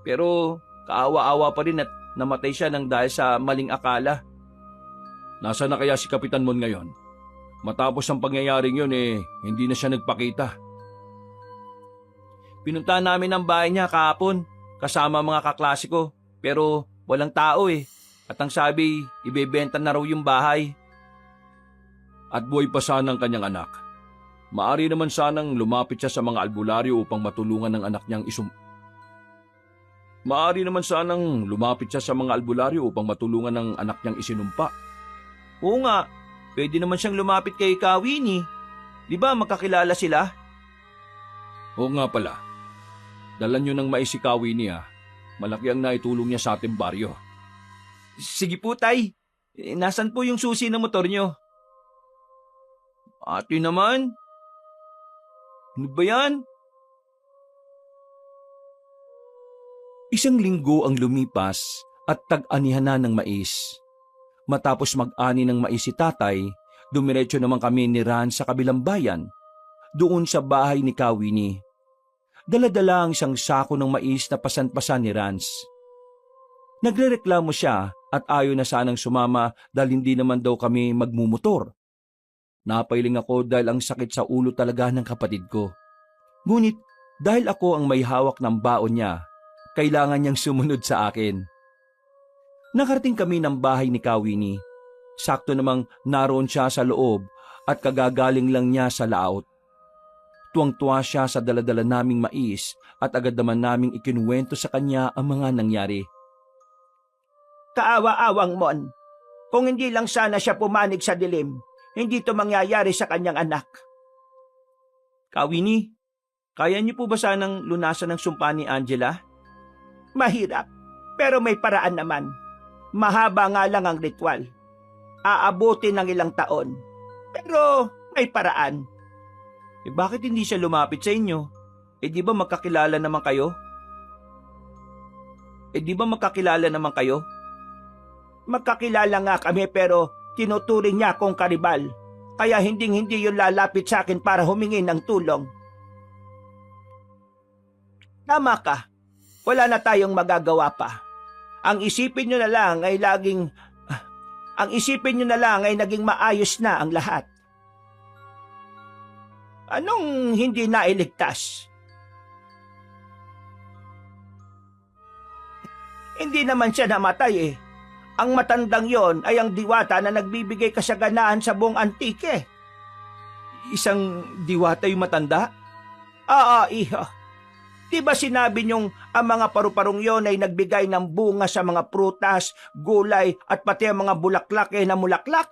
Pero kaawa-awa pa rin at namatay siya nang dahil sa maling akala. Nasaan na kaya si Kapitan Mon ngayon? Matapos ang pangyayaring yun hindi na siya nagpakita. Pinuntahan namin ang bahay niya kahapon kasama mga kaklase ko pero walang tao At ang sabi, ibebenta na raw yung bahay. At buhay pa sana ang kanyang anak. Maari naman sanang lumapit siya sa mga albularyo upang matulungan ng anak niyang isinumpa. Oo nga, pwede naman siyang lumapit kay Kawini. Di ba magkakilala sila? Oo nga pala. Dalan niyo ng mais si Kawini Malaki ang naitulong niya sa ating baryo. Sige po, Tay. Nasaan po yung susi ng motor niyo? Ate naman. Ano ba yan? Isang linggo ang lumipas at tag-anihan na ng mais. Matapos mag-ani ng mais si tatay, dumiretso naman kami ni Ran sa kabilang bayan, doon sa bahay ni Kawini. Dala-dala ang isang sako ng mais na pasan-pasan ni Rans. Nagrereklamo siya at ayaw na sanang sumama dahil hindi naman daw kami magmumotor. Napailing ako dahil ang sakit sa ulo talaga ng kapatid ko. Ngunit dahil ako ang may hawak ng baon niya, kailangan niyang sumunod sa akin. Nakarating kami ng bahay ni Kawini. Sakto namang naroon siya sa loob at kagagaling lang niya sa laot. Tuwang-tuwa siya sa daladala naming mais at agad naman naming ikinuwento sa kanya ang mga nangyari. Kaawa-awang Mon. Kung hindi lang sana siya pumanig sa dilim, hindi to mangyayari sa kanyang anak. Kawini, kaya niyo po ba sanang lunasan ng sumpa ni Angela? Mahirap, pero may paraan naman. Mahaba nga lang ang ritual. Aabutin ng ilang taon. Pero may paraan. Bakit hindi siya lumapit sa inyo? Di ba magkakilala naman kayo? Magkakilala nga kami pero tinuturing niya akong karibal. Kaya hindi yun lalapit sa akin para humingi ng tulong. Tama ka. Wala na tayong magagawa pa. Ang isipin nyo na lang ay naging maayos na ang lahat. Anong hindi nailigtas? Hindi naman siya namatay eh. Ang matandang yon ay ang diwata na nagbibigay kasaganaan sa buong Antique. Isang diwata yung matanda? Oo, iho. Diba sinabi niyong ang mga paru-parong yon ay nagbigay ng bunga sa mga prutas, gulay at pati ang mga bulaklak na mulaklak?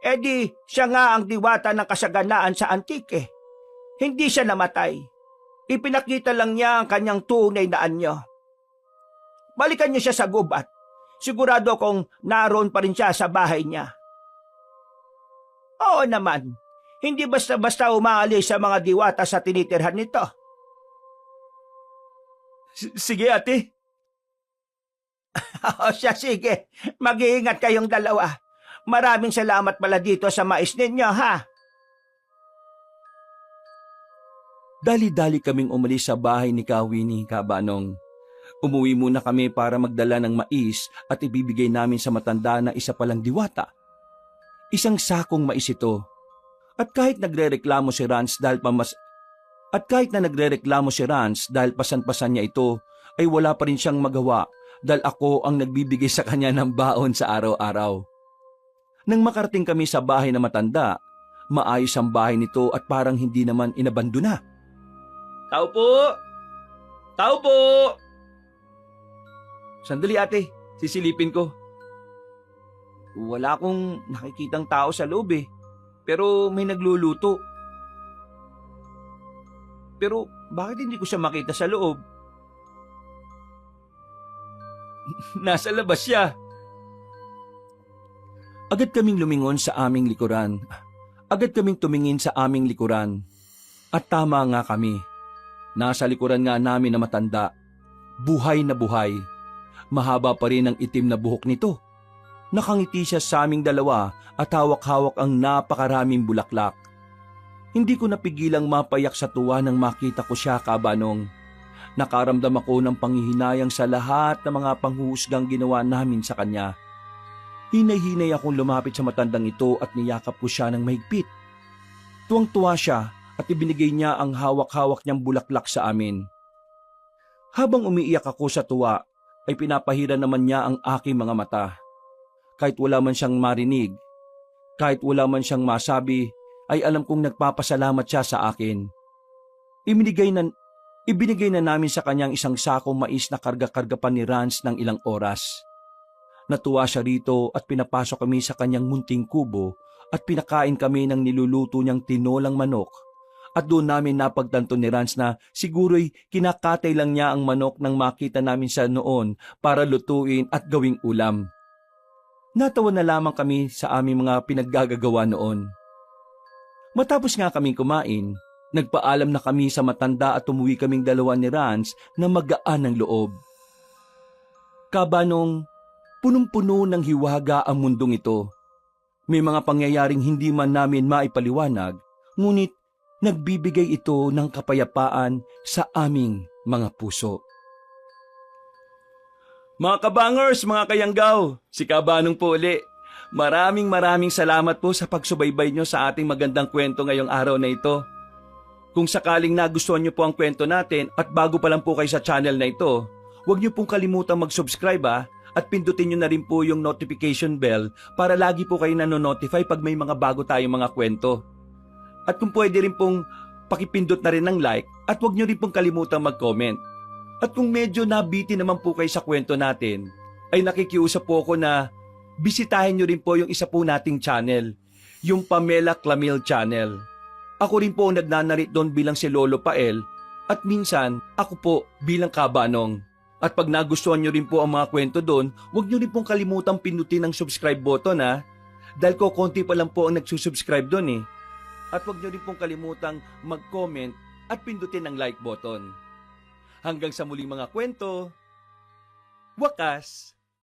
Di, siya nga ang diwata ng kasaganaan sa Antique. Hindi siya namatay. Ipinakita lang niya ang kanyang tunay na anyo. Balikan niyo siya sa gubat. Sigurado kong naroon pa rin siya sa bahay niya. Oo naman. Hindi basta-basta umaalis sa mga diwata sa tinitirhan nito. Sige ate. O siya, sige. Mag-iingat kayong dalawa. Maraming salamat pala dito sa mais ninyo, ha? Dali-dali kaming umalis sa bahay ni Kawini, Kabanong. Umuwi muna kami para magdala ng mais at ibibigay namin sa matanda na isa palang diwata. Isang sakong mais ito. At kahit nagrereklamo si Rance dahil pasan-pasan niya ito, ay wala pa rin siyang magawa dahil ako ang nagbibigay sa kanya ng baon sa araw-araw. Nang makarating kami sa bahay na matanda, maayos ang bahay nito at parang hindi naman inabandona. Tao po! Tao po! Sandali ate, sisilipin ko. Wala akong nakikitang tao sa loob eh, pero may nagluluto. Pero bakit hindi ko siya makita sa loob? Nasa labas siya. Agad kaming lumingon sa aming likuran. Agad kaming tumingin sa aming likuran. At tama nga kami. Nasa likuran nga namin na matanda. Buhay na buhay. Mahaba pa rin ang itim na buhok nito. Nakangiti siya sa aming dalawa at hawak-hawak ang napakaraming bulaklak. Hindi ko napigilang mapayak sa tuwa nang makita ko siya, Kabanong. Nakaramdam ako ng panghihinayang sa lahat ng mga panghuhusgang ginawa namin sa kanya. Hinay-hinay akong lumapit sa matandang ito at niyakap ko siya ng mahigpit. Tuwang-tuwa siya at ibinigay niya ang hawak-hawak niyang bulaklak sa amin. Habang umiiyak ako sa tuwa, ay pinapahira naman niya ang aking mga mata. Kahit wala man siyang marinig, kahit wala man siyang masabi, ay alam kong nagpapasalamat siya sa akin. Ibinigay na namin sa kanyang isang sakong mais na karga-karga pa ni Rance ng ilang oras. Natuwa siya rito at pinapasok kami sa kanyang munting kubo at pinakain kami ng niluluto niyang tinolang manok. At doon namin napagtanto ni Rance na siguro'y kinakatay lang niya ang manok nang makita namin siya noon para lutuin at gawing ulam. Natawa na lamang kami sa aming mga pinaggagawa noon. Matapos nga kaming kumain, nagpaalam na kami sa matanda at umuwi kaming dalawa ni Rance na magaan ng loob. Kabanong, punong-puno ng hiwaga ang mundong ito. May mga pangyayaring hindi man namin maipaliwanag, ngunit nagbibigay ito ng kapayapaan sa aming mga puso. Mga kabangers, mga kayanggaw, si Kabanong po uli. Maraming salamat po sa pagsubaybay nyo sa ating magandang kwento ngayong araw na ito. Kung sakaling nagustuhan nyo po ang kwento natin at bago pa lang po kayo sa channel na ito, huwag nyo pong kalimutang mag-subscribe at pindutin nyo na rin po yung notification bell para lagi po kayo nanonotify pag may mga bago tayong mga kwento. At kung pwede rin pong pakipindot na rin ng like at huwag nyo rin pong kalimutang mag-comment. At kung medyo nabiti naman po kayo sa kwento natin, ay nakikiusap po ako na bisitahin nyo rin po yung isa po nating channel, yung Pamela Clamil Channel. Ako rin po ang nagnanarit doon bilang si Lolo Pael at minsan ako po bilang Kabanong. At pag nagustuhan nyo rin po ang mga kwento doon, huwag nyo rin pong kalimutang pindutin ang subscribe button ha. Dahil ko konti pa lang po ang nagsusubscribe doon eh. At huwag nyo rin pong kalimutang mag-comment at pindutin ang like button. Hanggang sa muling mga kwento, wakas!